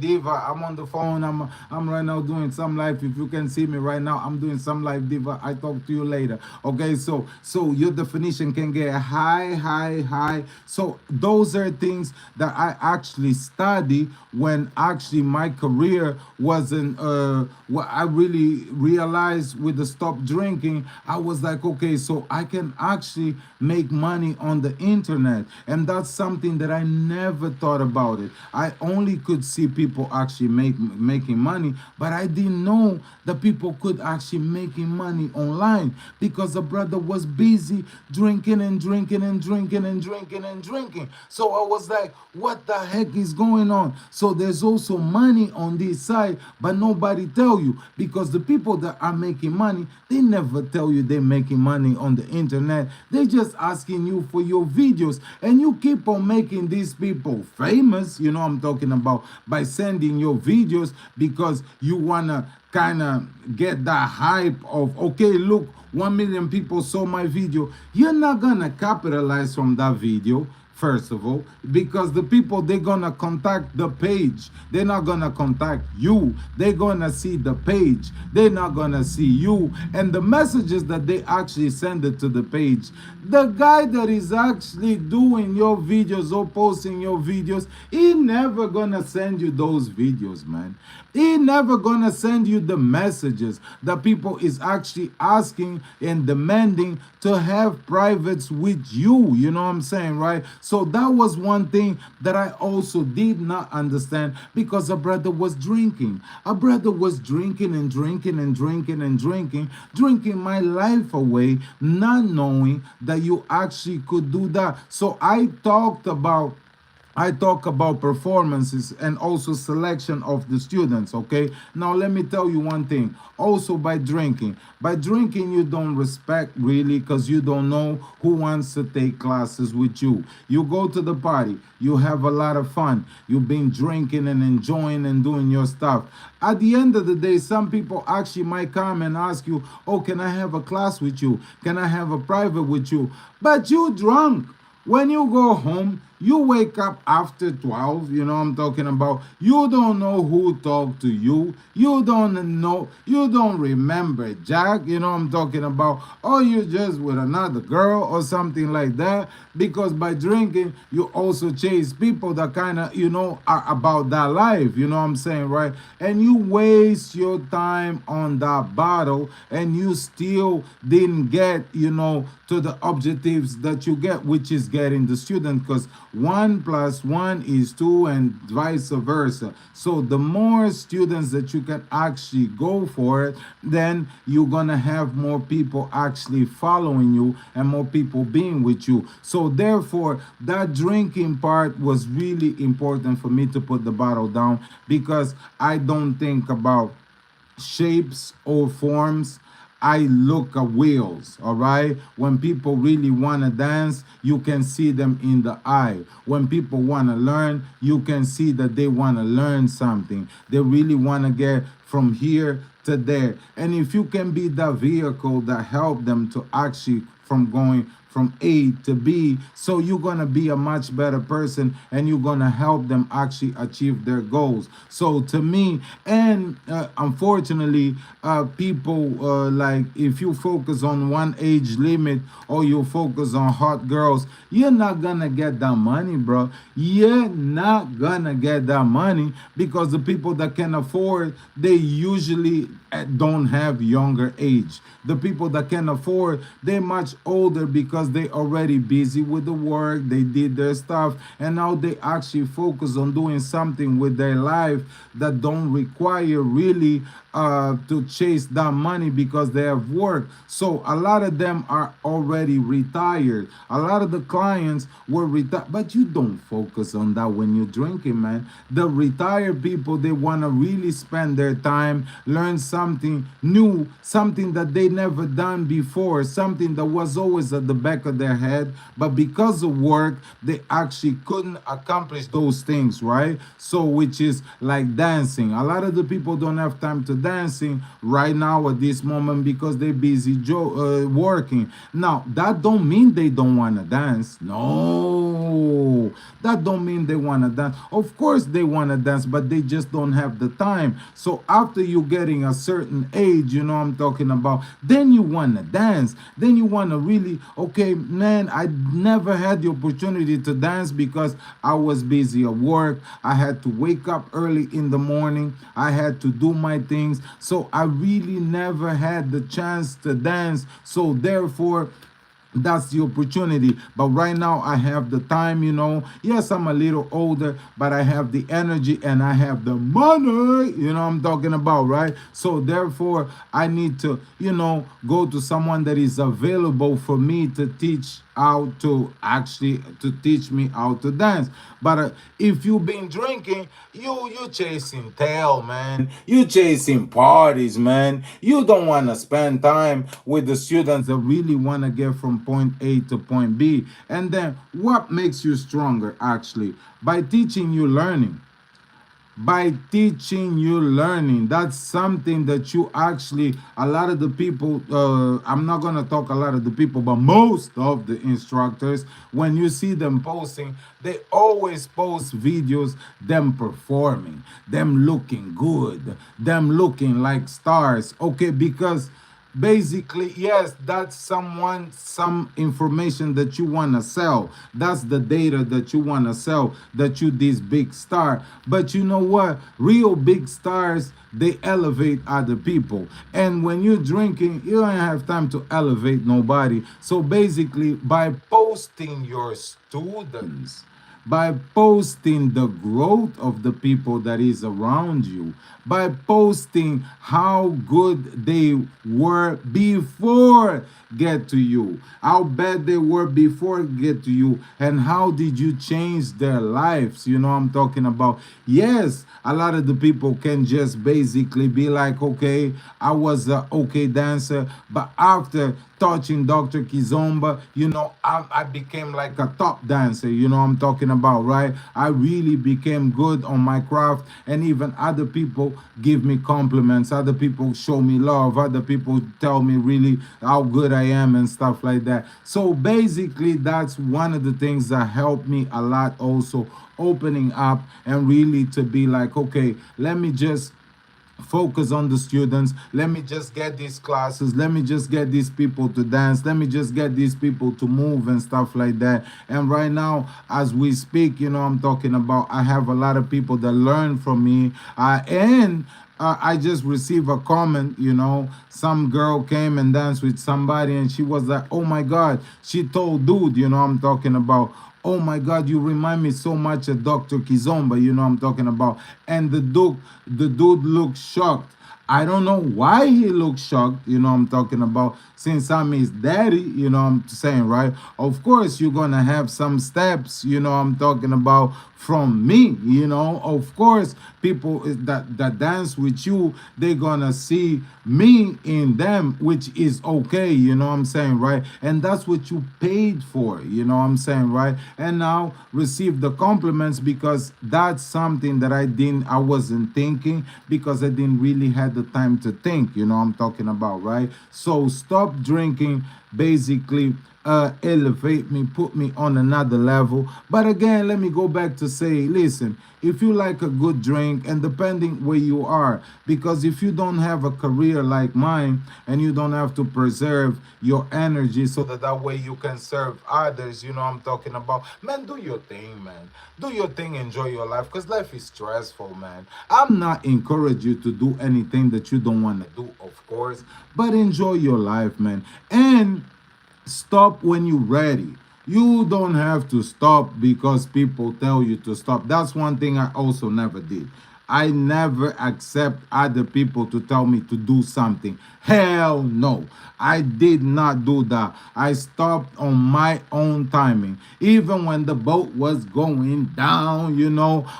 Diva, I'm on the phone. I'm right now doing some live. If you can see me right now, I'm doing some live, Diva. I talk to you later. Okay, so your definition can get high, high, high. So those are things that I actually study when actually my career wasn't what I really realized with the stop drinking. I was like, okay, so I can actually make money on the internet, and that's something that I never thought about it. I only could see people actually making money, but I didn't know that people could actually making money online, because the brother was busy drinking and drinking and drinking and drinking and drinking. So I was like, what the heck is going on? So there's also money on this side, but nobody tell you, because the people that are making money, they never tell you they're making money on the internet. They just asking you for your videos, and you keep on making these people famous, you know I'm talking about, by sending your videos, because you wanna kind of get that hype of, okay, look, 1 million people saw my video. You're not gonna capitalize from that video, first of all, because the people, they're gonna contact the page, they're not gonna contact you, they're gonna see the page, they're not gonna see you, and the messages that they actually send it to the page, the guy that is actually doing your videos or posting your videos, he never gonna send you those videos, man. He never gonna send you the messages that people is actually asking and demanding to have privates with you. You know what I'm saying, right? So that was one thing that I also did not understand, because a brother was drinking. A brother was drinking and drinking and drinking and drinking, drinking my life away, not knowing that you actually could do that. So I talk about performances and also selection of the students, okay? Now let me tell you one thing. Also by drinking you don't respect really, because you don't know who wants to take classes with you. You go to the party, you have a lot of fun. You've been drinking and enjoying and doing your stuff. At the end of the day, some people actually might come and ask you, oh, can I have a class with you? Can I have a private with you? But you drunk. When you go home, you wake up after 12, you know I'm talking about. You don't know who talked to you. You don't remember Jack, you know I'm talking about. Or you just with another girl or something like that. Because by drinking, you also chase people that kind of, are about that life, you know what I'm saying, right? And you waste your time on that bottle, and you still didn't get, to the objectives that you get, which is getting the student, because 1+1 is 2 and vice versa. So the more students that you can actually go for it, then you're gonna have more people actually following you and more people being with you. So therefore, that drinking part was really important for me to put the bottle down, because I don't think about shapes or forms. I look at wheels, all right? When people really want to dance, you can see them in the eye. When people want to learn, you can see that they want to learn something. They really want to get from here to there. And if you can be the vehicle that help them to actually from going from A to B, so you're gonna be a much better person, and you're gonna help them actually achieve their goals. So to me, and unfortunately, people like, if you focus on one age limit, or you focus on hot girls, you're not gonna get that money, bro. You're not gonna get that money, because the people that can afford, they usually don't have younger age. The people that can afford, they're much older, because because they already busy with the work, they did their stuff, and now they actually focus on doing something with their life that don't require really to chase that money because they have work. So a lot of them are already retired. A lot of the clients were retired, but you don't focus on that when you're drinking, man. The retired people, they want to really spend their time, learn something new, something that they never done before, something that was always at the back of their head, but because of work, they actually couldn't accomplish those things, right? So, which is like dancing. A lot of the people don't have time to dancing right now at this moment because they're busy working. Now, that don't mean they don't want to dance. No, that don't mean they want to dance. Of course they want to dance, but they just don't have the time. So after you getting a certain age, you know I'm talking about, then you want to dance. Then you want to really, okay, man, I never had the opportunity to dance because I was busy at work. I had to wake up early in the morning. I had to do my things. So I really never had the chance to dance. So therefore, that's the opportunity. But right now I have the time, you know. Yes, I'm a little older, but I have the energy and I have the money, you know I'm talking about, right? So therefore I need to, you know, go to someone that is available for me to teach how to actually to teach me how to dance. But if you've been drinking, you chasing tail, man. You chasing parties, man. You don't want to spend time with the students that really want to get from point A to point B. And then what makes you stronger actually? By teaching you learning. By teaching you learning, that's something that you actually, a lot of the people, I'm not going to talk a lot of the people, but most of the instructors, when you see them posting, they always post videos them performing, them looking good, them looking like stars, okay? Because basically, yes, that's some information that you want to sell. That's the data that you want to sell, that you this big star. But you know what? Real big stars, they elevate other people. And when you're drinking, you don't have time to elevate nobody. So basically, by posting your students, by posting the growth of the people that is around you, by posting how good they were before get to you, how bad they were before get to you, and how did you change their lives. You know I'm talking about. Yes, a lot of the people can just basically be like, okay, I was a okay dancer, but after touching Dr. Kizomba, you know, I became like a top dancer, you know I'm talking about, right? I really became good on my craft, and even other people give me compliments, other people show me love, other people tell me really how good I am and stuff like that. So basically, that's one of the things that helped me a lot also, opening up and really to be like, okay, let me just focus on the students. Let me just get these classes. Let me just get these people to dance. Let me just get these people to move and stuff like that. And right now, as we speak, you know, I'm talking about, I have a lot of people that learn from me. And I just received a comment, you know, some girl came and danced with somebody and she was like, oh my God, she told dude, you know, I'm talking about, oh my God, you remind me so much of Dr. Kizomba, you know I'm talking about. And the dude looked shocked. I don't know why he looked shocked, you know I'm talking about, since I'm his daddy, you know I'm saying, right? Of course, you're gonna have some steps, you know I'm talking about, from me, you know. Of course, people that dance with you, they're gonna see me in them, which is okay, you know I'm saying, right? And that's what you paid for, you know I'm saying, right? And now receive the compliments because that's something that I wasn't thinking, because I didn't really have the time to think, you know I'm talking about, right? So stop drinking, basically elevate me, put me on another level. But again, let me go back to say, listen, if you like a good drink, and depending where you are, because if you don't have a career like mine and you don't have to preserve your energy so that way you can serve others, you know I'm talking about, man, do your thing, man. Do your thing, enjoy your life, because life is stressful, man. I'm not encourage you to do anything that you don't want to do, of course, but enjoy your life, man. And Stop when you're ready. You don't have to stop because people tell you to stop. That's one thing I also never did. I never accept other people to tell me to do something. Hell no. I did not do that. I stopped on my own timing. Even when the boat was going down,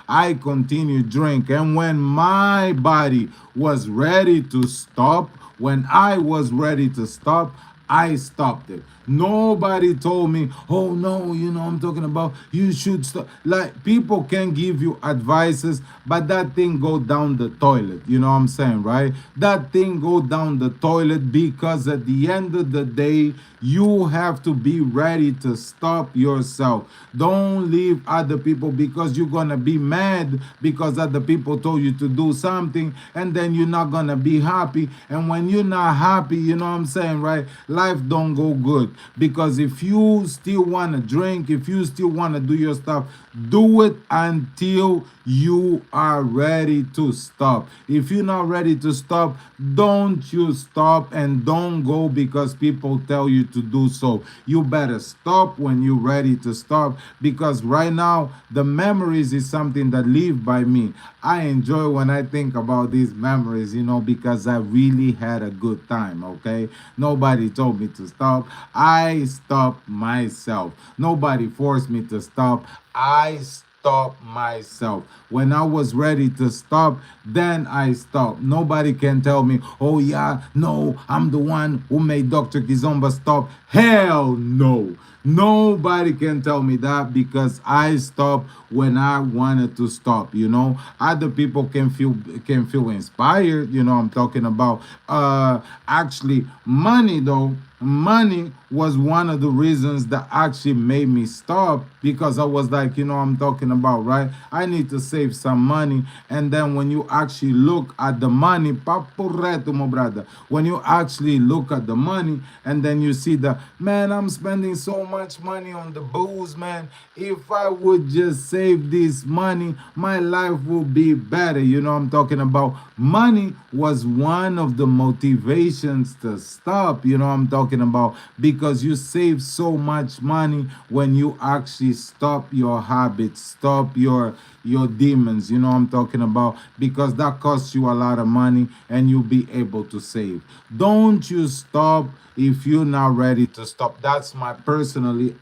I continued drink. And when my body was ready to stop, when I was ready to stop, I stopped it. Nobody told me, oh no, I'm talking about you should stop. Like, people can give you advices, but that thing go down the toilet. You know what I'm saying, right? That thing go down the toilet because at the end of the day, you have to be ready to stop yourself. Don't leave other people because you're gonna be mad because other people told you to do something, and then you're not gonna be happy. And when you're not happy, you know what I'm saying, right? Life don't go good. Because if you still wanna drink, if you still wanna do your stuff, do it until you are ready to stop. If you're not ready to stop, don't you stop, and don't go because people tell you to do so. You better stop when you're ready to stop, because right now the memories is something that live by me. I enjoy when I think about these memories, because I really had a good time, okay? Nobody told me to stop. I stopped myself. Nobody forced me to stop. I stop myself. When I was ready to stop, then I stopped. Nobody can tell me, oh yeah, no, I'm the one who made Dr. Kizomba stop. Hell no. Nobody can tell me that because I stopped when I wanted to stop. Other people can feel inspired. I'm talking about actually money though. Money was one of the reasons that actually made me stop, because I was like, I'm talking about, right? I need to save some money. And then when you actually look at the money, paporeto, my brother, when you actually look at the money and then you see that, man, I'm spending so much money on the booze, man. If I would just save this money, my life will be better. I'm talking about. Money was one of the motivations to stop. I'm talking about, because you save so much money when you actually stop your habits, stop your demons. I'm talking about, because that costs you a lot of money and you'll be able to save. Don't you stop if you're not ready to stop. That's my personal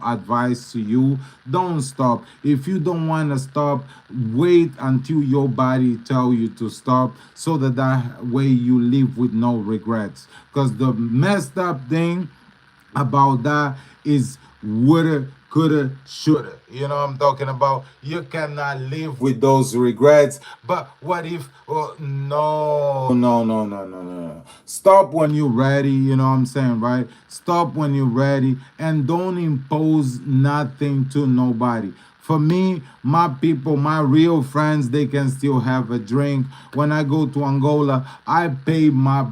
advice to you. Don't stop. If you don't want to stop, wait until your body tell you to stop, so that way you live with no regrets. Because the messed up thing about that is woulda, coulda, shoulda. You know what I'm talking about? You cannot live with those regrets. But what if? Oh, no, no, no, no, no, no. Stop when you're ready. You know what I'm saying, right? Stop when you're ready, and don't impose nothing to nobody. For me, my people, my real friends, they can still have a drink. When I go to Angola, I get my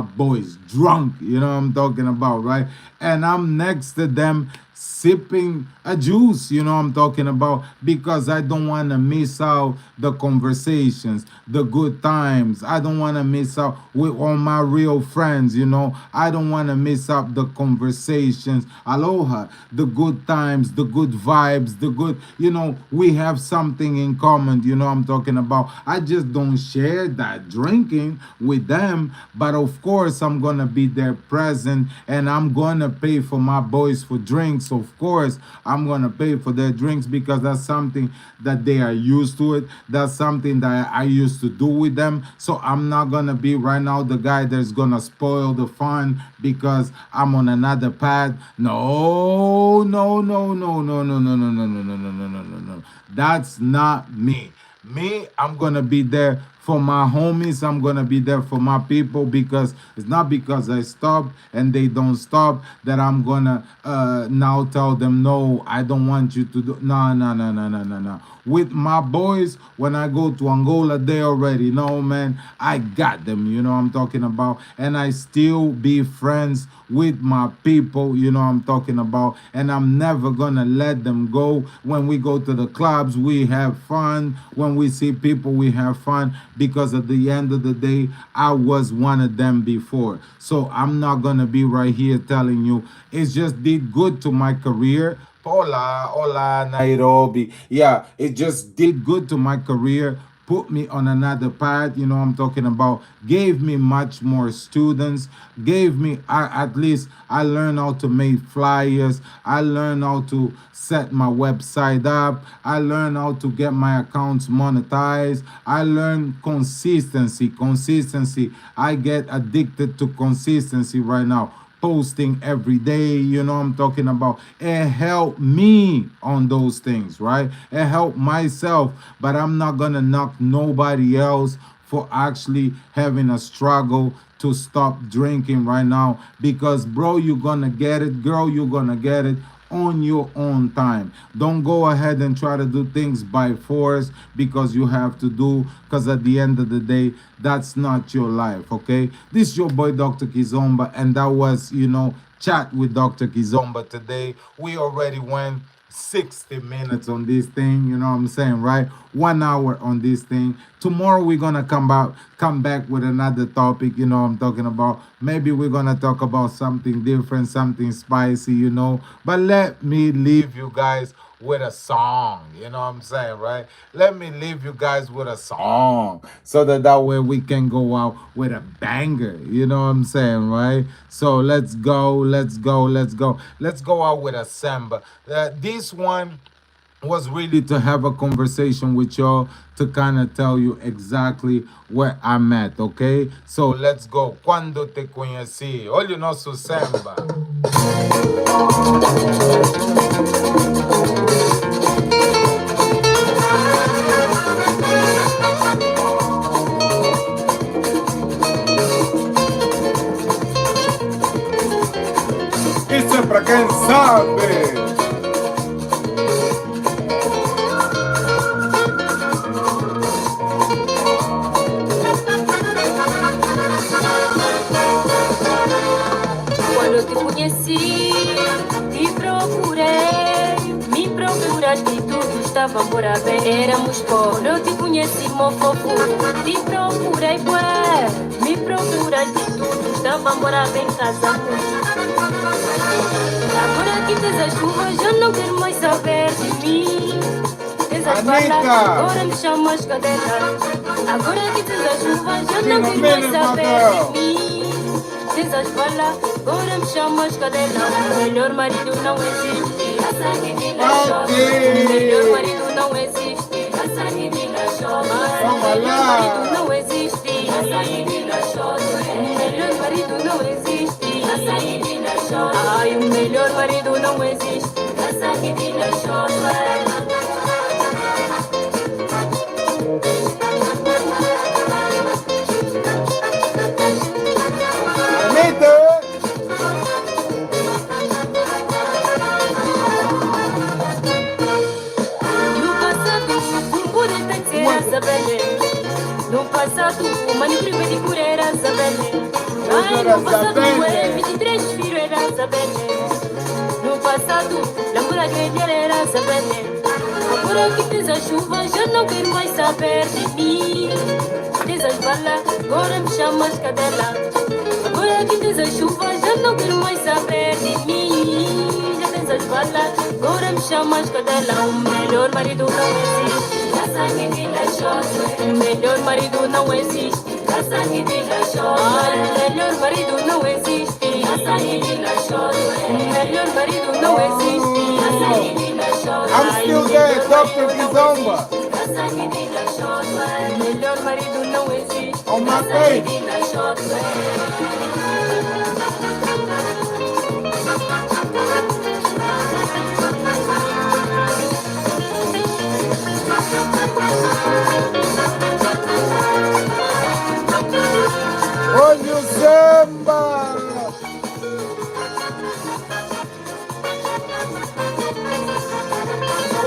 boys drunk. You know what I'm talking about, right? And I'm next to them sipping a juice, I'm talking about, because I don't want to miss out the conversations, the good times. I don't want to miss out with all my real friends. I don't want to miss out the conversations. Aloha, the good times, the good vibes, the good, we have something in common. I'm talking about. I just don't share that drinking with them, but of course I'm gonna be there present, and I'm gonna pay for my boys for drinks. Of course I'm gonna pay for their drinks, because that's something that they are used to it. That's something that I used to do with them. So I'm not gonna be right now the guy that's gonna spoil the fun because I'm on another path. No, no, no, no, no, no, no, no, no, no, no, no, no, no, no, no. That's not me. Me, I'm gonna be there for my homies. I'm gonna be there for my people, because it's not because I stop and they don't stop that I'm gonna now tell them, no, I don't want you to do. No, no, no, no, no, no, no. With my boys, when I go to Angola, they already know, man. I got them. You know what I'm talking about, and I still be friends with my people. You know what I'm talking about, and I'm never gonna let them go. When we go to the clubs, we have fun. When we see people, we have fun, because at the end of the day, I was one of them before. So I'm not gonna be right here telling you it just did good to my career. Hola, hola, Nairobi. Yeah, it just did good to my career, put me on another path. I'm talking about, gave me much more students, gave me, at least I learned how to make flyers, I learned how to set my website up, I learned how to get my accounts monetized, I learned consistency. I get addicted to consistency right now, posting every day. I'm talking about, it helped me on those things, right? It helped myself, but I'm not gonna knock nobody else for actually having a struggle to stop drinking right now, because bro, you're gonna get it, girl, you're gonna get it on your own time. Don't go ahead and try to do things by force because you have to do, because at the end of the day, that's not your life, okay? This is your boy Dr. Kizomba, and that was, chat with Dr. Kizomba today. We already went 60 minutes on this thing, you know what I'm saying, right? 1 hour on this thing. Tomorrow we're gonna come back with another topic, I'm talking about. Maybe we're gonna talk about something different, something spicy, But let me leave you guys with a song, you know what I'm saying, right? Let me leave you guys with a song so that way we can go out with a banger, you know what I'm saying, right? So let's go. Let's go out with a samba. This one was really to have a conversation with y'all, to kind of tell you exactly where I'm at, okay? So let's go. Cuando te conocí, olha o nosso samba. Isso é pra quem sabe. Quando te conheci, te procurei, me procuraste e tudo estava embora bem, éramos pobres. Quando eu te conheci, meu fofo, te procurei, bué, me procuraste e tudo estava embora bem, casamos. Agora que tens as chuvas, eu não quero mais saber de mim. Tens as balas, agora me chamas cadela. Agora que tens as chuvas, eu não quero mais saber de mim. Tens as balas, agora me chamas cadela. O melhor marido não existe, a sangue de la chove. O melhor marido não existe, a sangue de la chove. O melhor marido não existe, a sangue de la chove. O melhor marido não existe, a sangue de la chove. Ai, o melhor marido não existe, a sangue de la chove. No passado, uma livre de cura era Zabelé. Ai, no passado, é 23 filhos era Zabelé. No passado, lamura grande era Zabelé. Agora que tens a chuva, já não quero mais saber de mim. Tens as balas, agora me chamas cadela. Agora que tens a chuva, já não quero mais saber de mim. Já tens as balas, agora me chamas cadela. O melhor marido não existe. Sangue de la chove. O melhor marido não existe. A sangue de la chove. O melhor marido não existe. A sangue de la chove. O melhor marido não existe. A sangue de la chove. I'm still there, Dr. Kizomba. A sangue de la chove. O melhor marido não existe. On my A sangue face. de la chove. Olha o samba!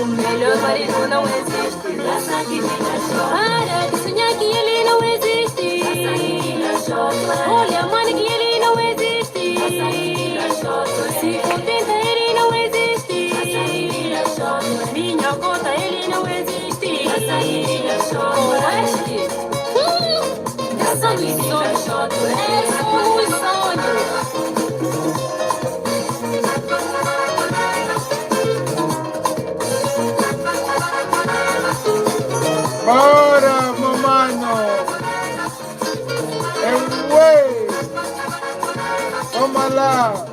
O melhor marido não existe. A sangue de la chove. Para de sonhar que ele não existe. A sangue de la chove. Olha, mano, que ele não existe. A sangue de la chove. Se contenta, ele não existe. A sangue de la chove. Minha conta, ele não existe. A sangue de la chove. Oeste. Bora, meu mano! Ué! Vamos lá!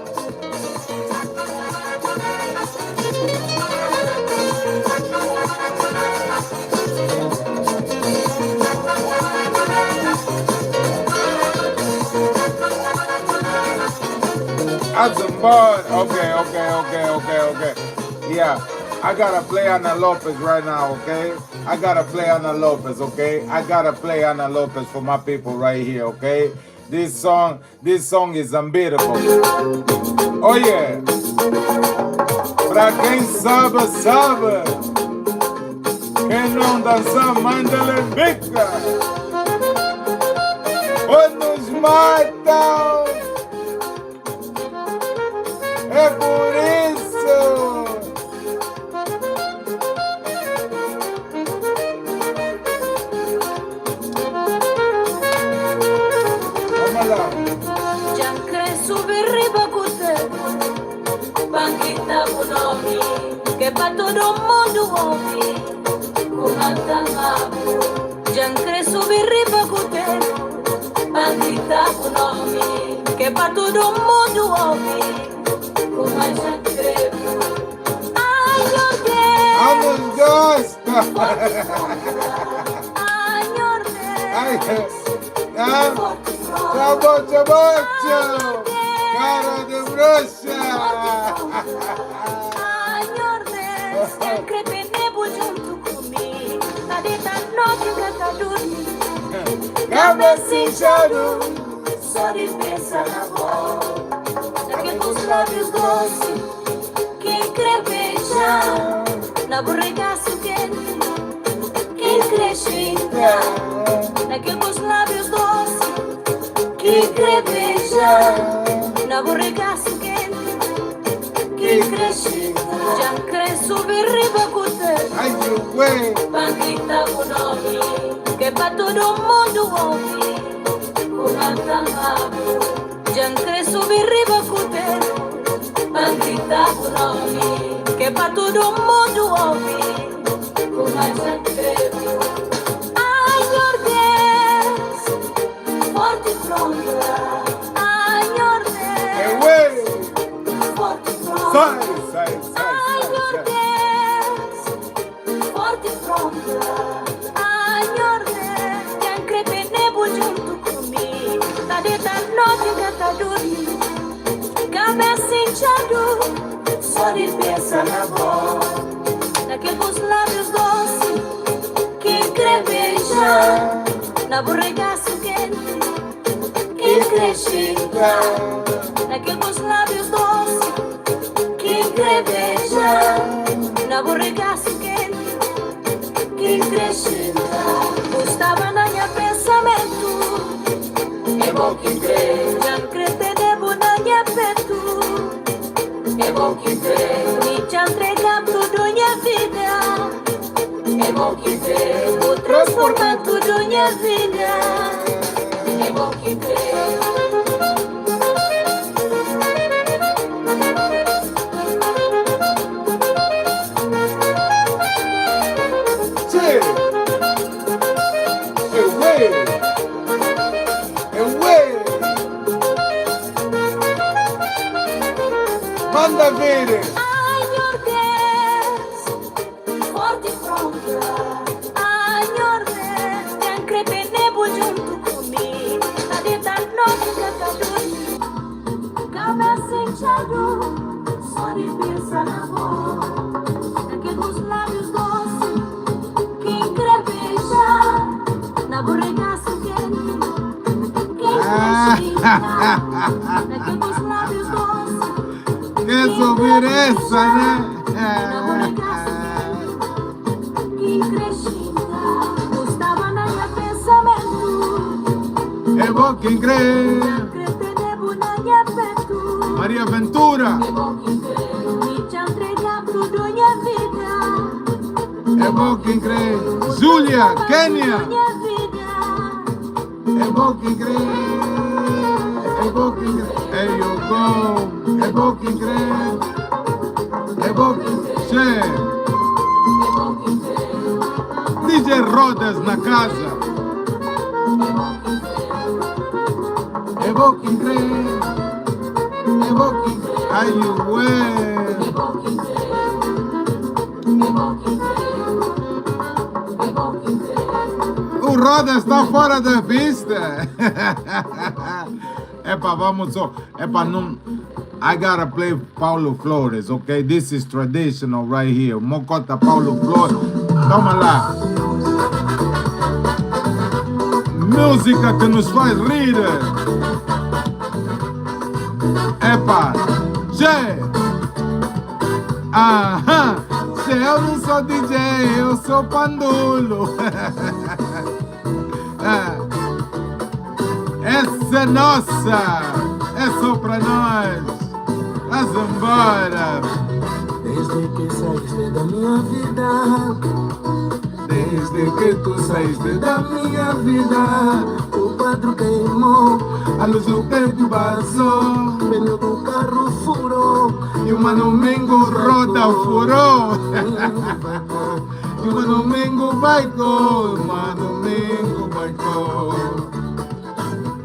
Azumbar. Okay. Yeah, I gotta play Ana Lopez right now, okay? I gotta play Ana Lopez, okay? I gotta play Ana Lopez for my people right here, okay? This song is unbeatable. Oh yeah. Pra quem sabe, sabe. Quem não dança, manda-lhe bica. Ou nos matam. É por isso. Vamos lá. Já cresço berriba com você, banquita o nome, que pra todo mundo ouvir, comanda mago. Já cresço berriba com você, banquita o nome, que pra todo mundo ouvir. Vamos, gosta! Chabocho! Cara de bruxa! Cabeça inchado, só de pensar na voz. Daquele com os lábios doces que quer beijar, na borregaço quente que cresce entrar. Daquele com os lábios doces que quer beijar, na borregaço quente que cresce entrar. Já cresço berriba com você, ai meu güey, banquita o nome, que pra todo mundo ouvir, comanda mago. Já cresço berriba com você, banquita o nome, que pra todo mundo ouvir, com mais atrevo. Ai, meu Deus, forte e pronta. Ai, meu Deus, forte e pronta. sai. Ai, meu Deus, forte e pronta. Ai, meu Deus, já crepe nebo junto comigo. Tá de da noite que tá dormindo, cabeça inchado, só de pensar na voz. Daquele com os lábios doces que quer beijar, na borregaço quente que cresce entrar. Daquele com os lábios doces que quer beijar, na borregaço quente que cresce entrar. Gostava na minha pensamento, é bom que crê, já crete debo na minha peito. É bom que crê, me te entregar tudo minha vida. É bom que crê, vou transformar tudo minha vida. É bom que crê. Manda ver! Ai, meu Deus, forte e pronta. Ai, meu Deus, tem crepe nebo junto comigo. Tá de da noite que tá dormindo, cabeça inchado, só de pensar na voz. Daquele com os lábios doces que quer beijar, na borregaço quente que cresce entrar. Daquele com os lábios doces. Quer ouvir essa, né? É bom quem crê. Maria Ventura. É bom quem crê. Júlia, Kênia. É bom quem crê. É bom quem crê. Hey, you go. É bom quem crê. É bom quem crê. DJ Rodas na casa. É bom que crê. É bom que crê. Ai, ué. O Rodas está fora da pista. Epa, vamos só. Epa, não. I gotta play Paulo Flores, okay? This is traditional right here. Mocota Paulo Flores. Toma lá. Música que nos faz rir. Epa, Che. Aham. Se eu não sou DJ, eu sou pandulo. Essa é nossa. É só pra nós. Vamos embora. Desde que saíste da minha vida, Desde que tu saíste da minha vida, o quadro queimou, a luz do tempo vazou, o pneu do carro furou, e o Manomengo roda furou. E o Manomengo baicou, o Manomengo baicou.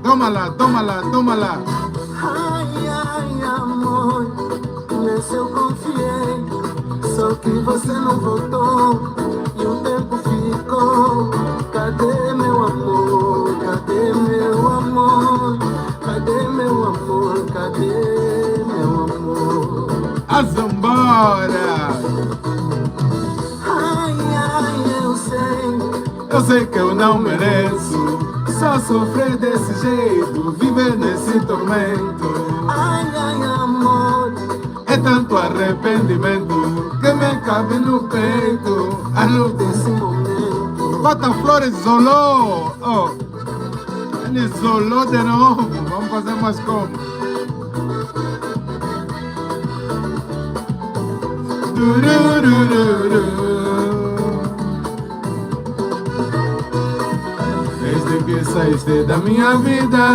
Toma lá, toma lá, toma lá. Ai, ai, amor, nesse eu confiei, só que você não voltou, e o tempo ficou. Cadê meu amor? Cadê meu amor? Cadê meu amor? Cadê meu amor? Vamos embora. Ai, ai, Eu sei que eu não mereço só sofrer desse jeito, viver nesse tormento. ai, ai, amor, É tanto arrependimento que me cabe no peito. A luz desse momento. Bota Flores isolou. Oh, ele isolou de novo. Vamos fazer mais como? Dururururu. Desde que saíste da minha vida,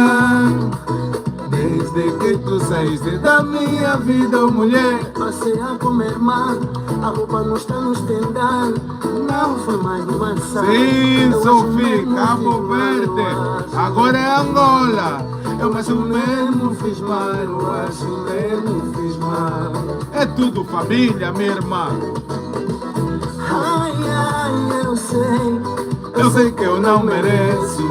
desde que tu saíste da minha vida, oh mulher. Passei a comer mal, a roupa não está no estendal. Não foi mais no mansão. Sim, Eu Sofia, acho mesmo Cabo fiz Verde, mal, eu agora é Angola. Eu acho acho mesmo fiz mal, eu acho mesmo fiz mal. É tudo família, minha irmã. Ai, ai, eu sei. Eu sei que eu não mereço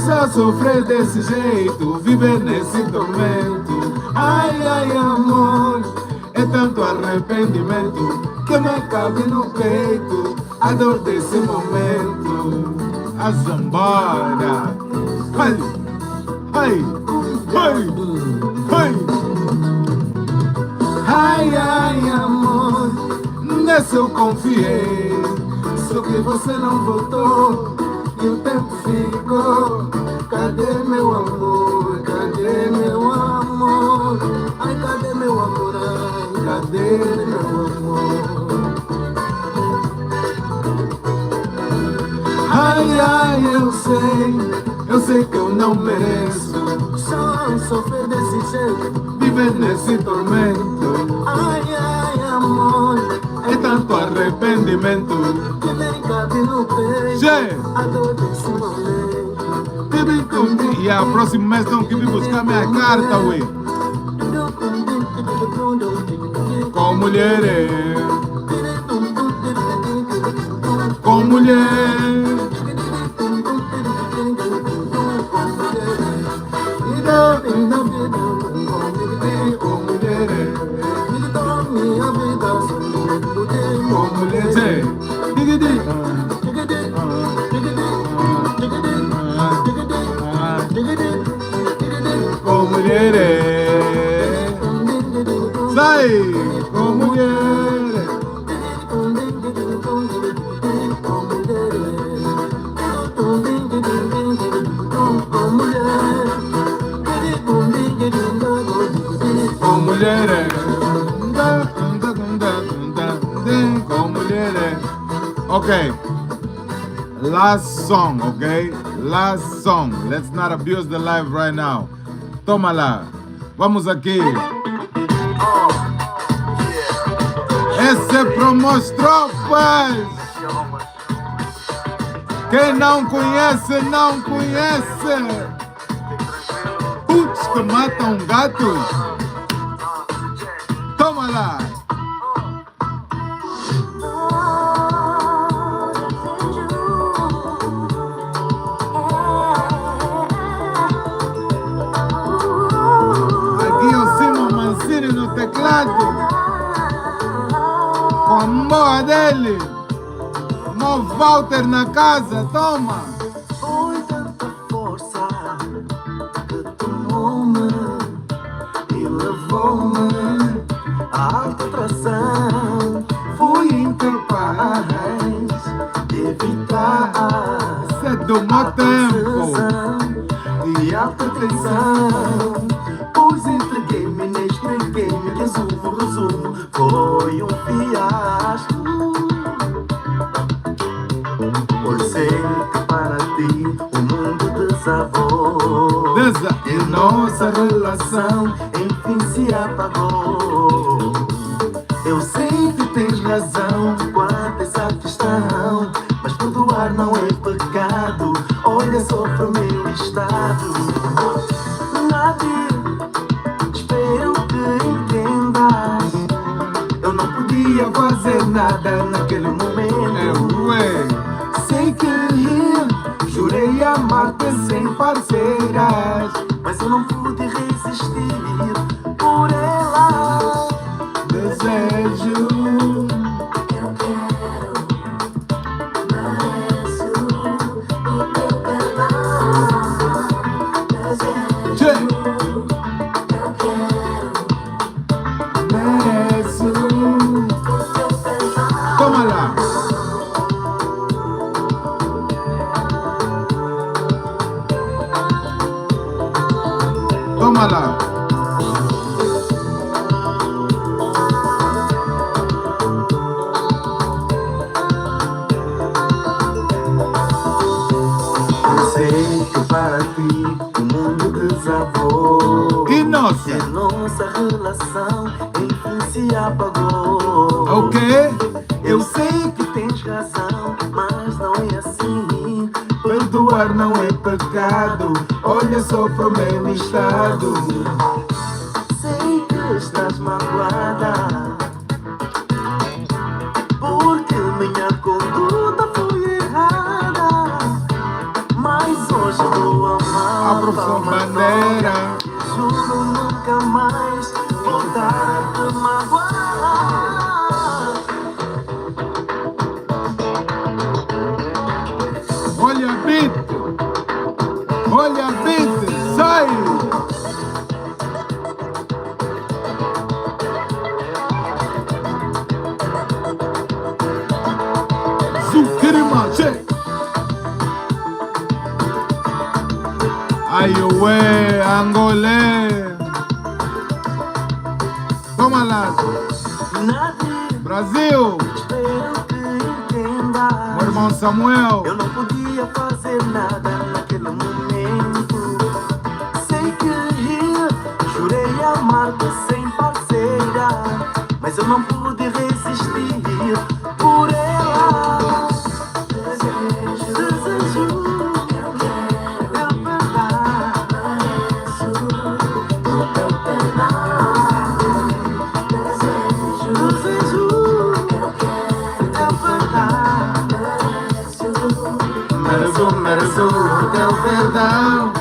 só sofrer desse jeito, viver nesse tormento. Ai, ai, amor, é tanto arrependimento que me cabe no peito a dor desse momento. A zambara. Ai, ai, ai, ai. Ai, ai, amor, Nessa eu confiei. só que você não voltou e o tempo ficou. Cadê meu amor? Cadê meu amor? Ai, cadê meu amor? Ai, cadê meu amor? Ai, ai, eu sei que eu não mereço Só sofrer desse jeito. viver nesse tormento. Ai, ai, amor, É tanto arrependimento. que nem cabe no peito. Che, A dor desse momento. bibi com e a próximo mês estão que vir buscar minha carta, ué. Com mulheres, com mulher. Com mulheres, com mulheres. Che, digidi. Com mulheres. Sai, com mulheres. Com mulheres. Com mulheres. Okay. Last song, okay? Last song. Let's not abuse the live right now. Toma lá. Vamos aqui. Esse é promos tropas. Quem não conhece, não conhece. Putz, que matam gatos. Toma lá. Aqui o Simon Mancini no teclado. Com a moa dele. Mo Walter na casa, toma. Foi tanta força que tomou-me e levou-me à alta atração. Fui incapaz de evitar Isso é do meu tempo. e alta tensão. Pois entreguei-me neste game que resumo foi um fiasco. Pois sei que para ti o mundo desabou e nossa relação enfim se apagou. Eu sei que tens razão quanto a essa questão, mas perdoar não é pecado. Olha só para o meu estado. Nada, espero que entendas. Eu não podia fazer nada naquele momento. Ué. Sei que jurei amar-te sem parceiras, mas eu não pude resistir por ela. Desejo. Eu quero, mereço o teu perdão. Desejo, Tchê. eu quero Mereço. o teu perdão. Toma lá. Toma lá. Eu sei que para ti o mundo desabou E nossa? e nossa relação enfim se apagou. Ok? Eu sei que tens razão, mas não é assim. Perdoar não é pecado. Olha só pro meu estado. Sei que estás magoada porque minha conduta foi errada, mas hoje vou amar A profissão bandeira. Juro nunca mais voltar a te magoar. Olha a beat. Olha a beat. Sai. Zucchirima. Che. Ai, ué, angolê. Toma lá. Nadie, Brasil. espero que entenda. Meu irmão Samuel. Eu não podia fazer nada naquele momento. Sei que jurei amar-te sem parceira, mas eu não pude resistir por ela. Desejo teu mereço o teu perdão.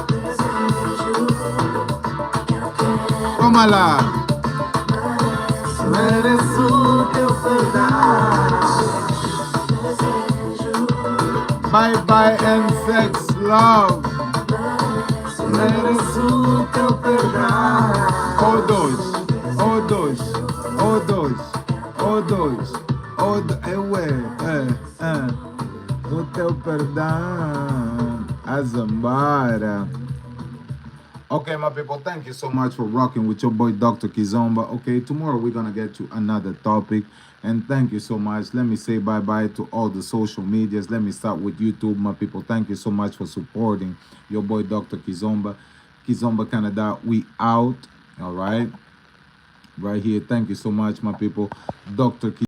Toma lá. Mereço o teu perdão. Bye bye and sex love. Mereço o teu perdão. O2, O2, O2, O2, O2, o teu perdão, a Zambara. Okay, my people, thank you so much for rocking with your boy Dr. Kizomba. Okay, tomorrow we're gonna get to another topic. And thank you so much. Let me say bye-bye to all the social medias. Let me start with YouTube, my people. Thank you so much for supporting your boy Dr. Kizomba. Kizomba Canada, we out. All right. Right here. Thank you so much, my people. Dr.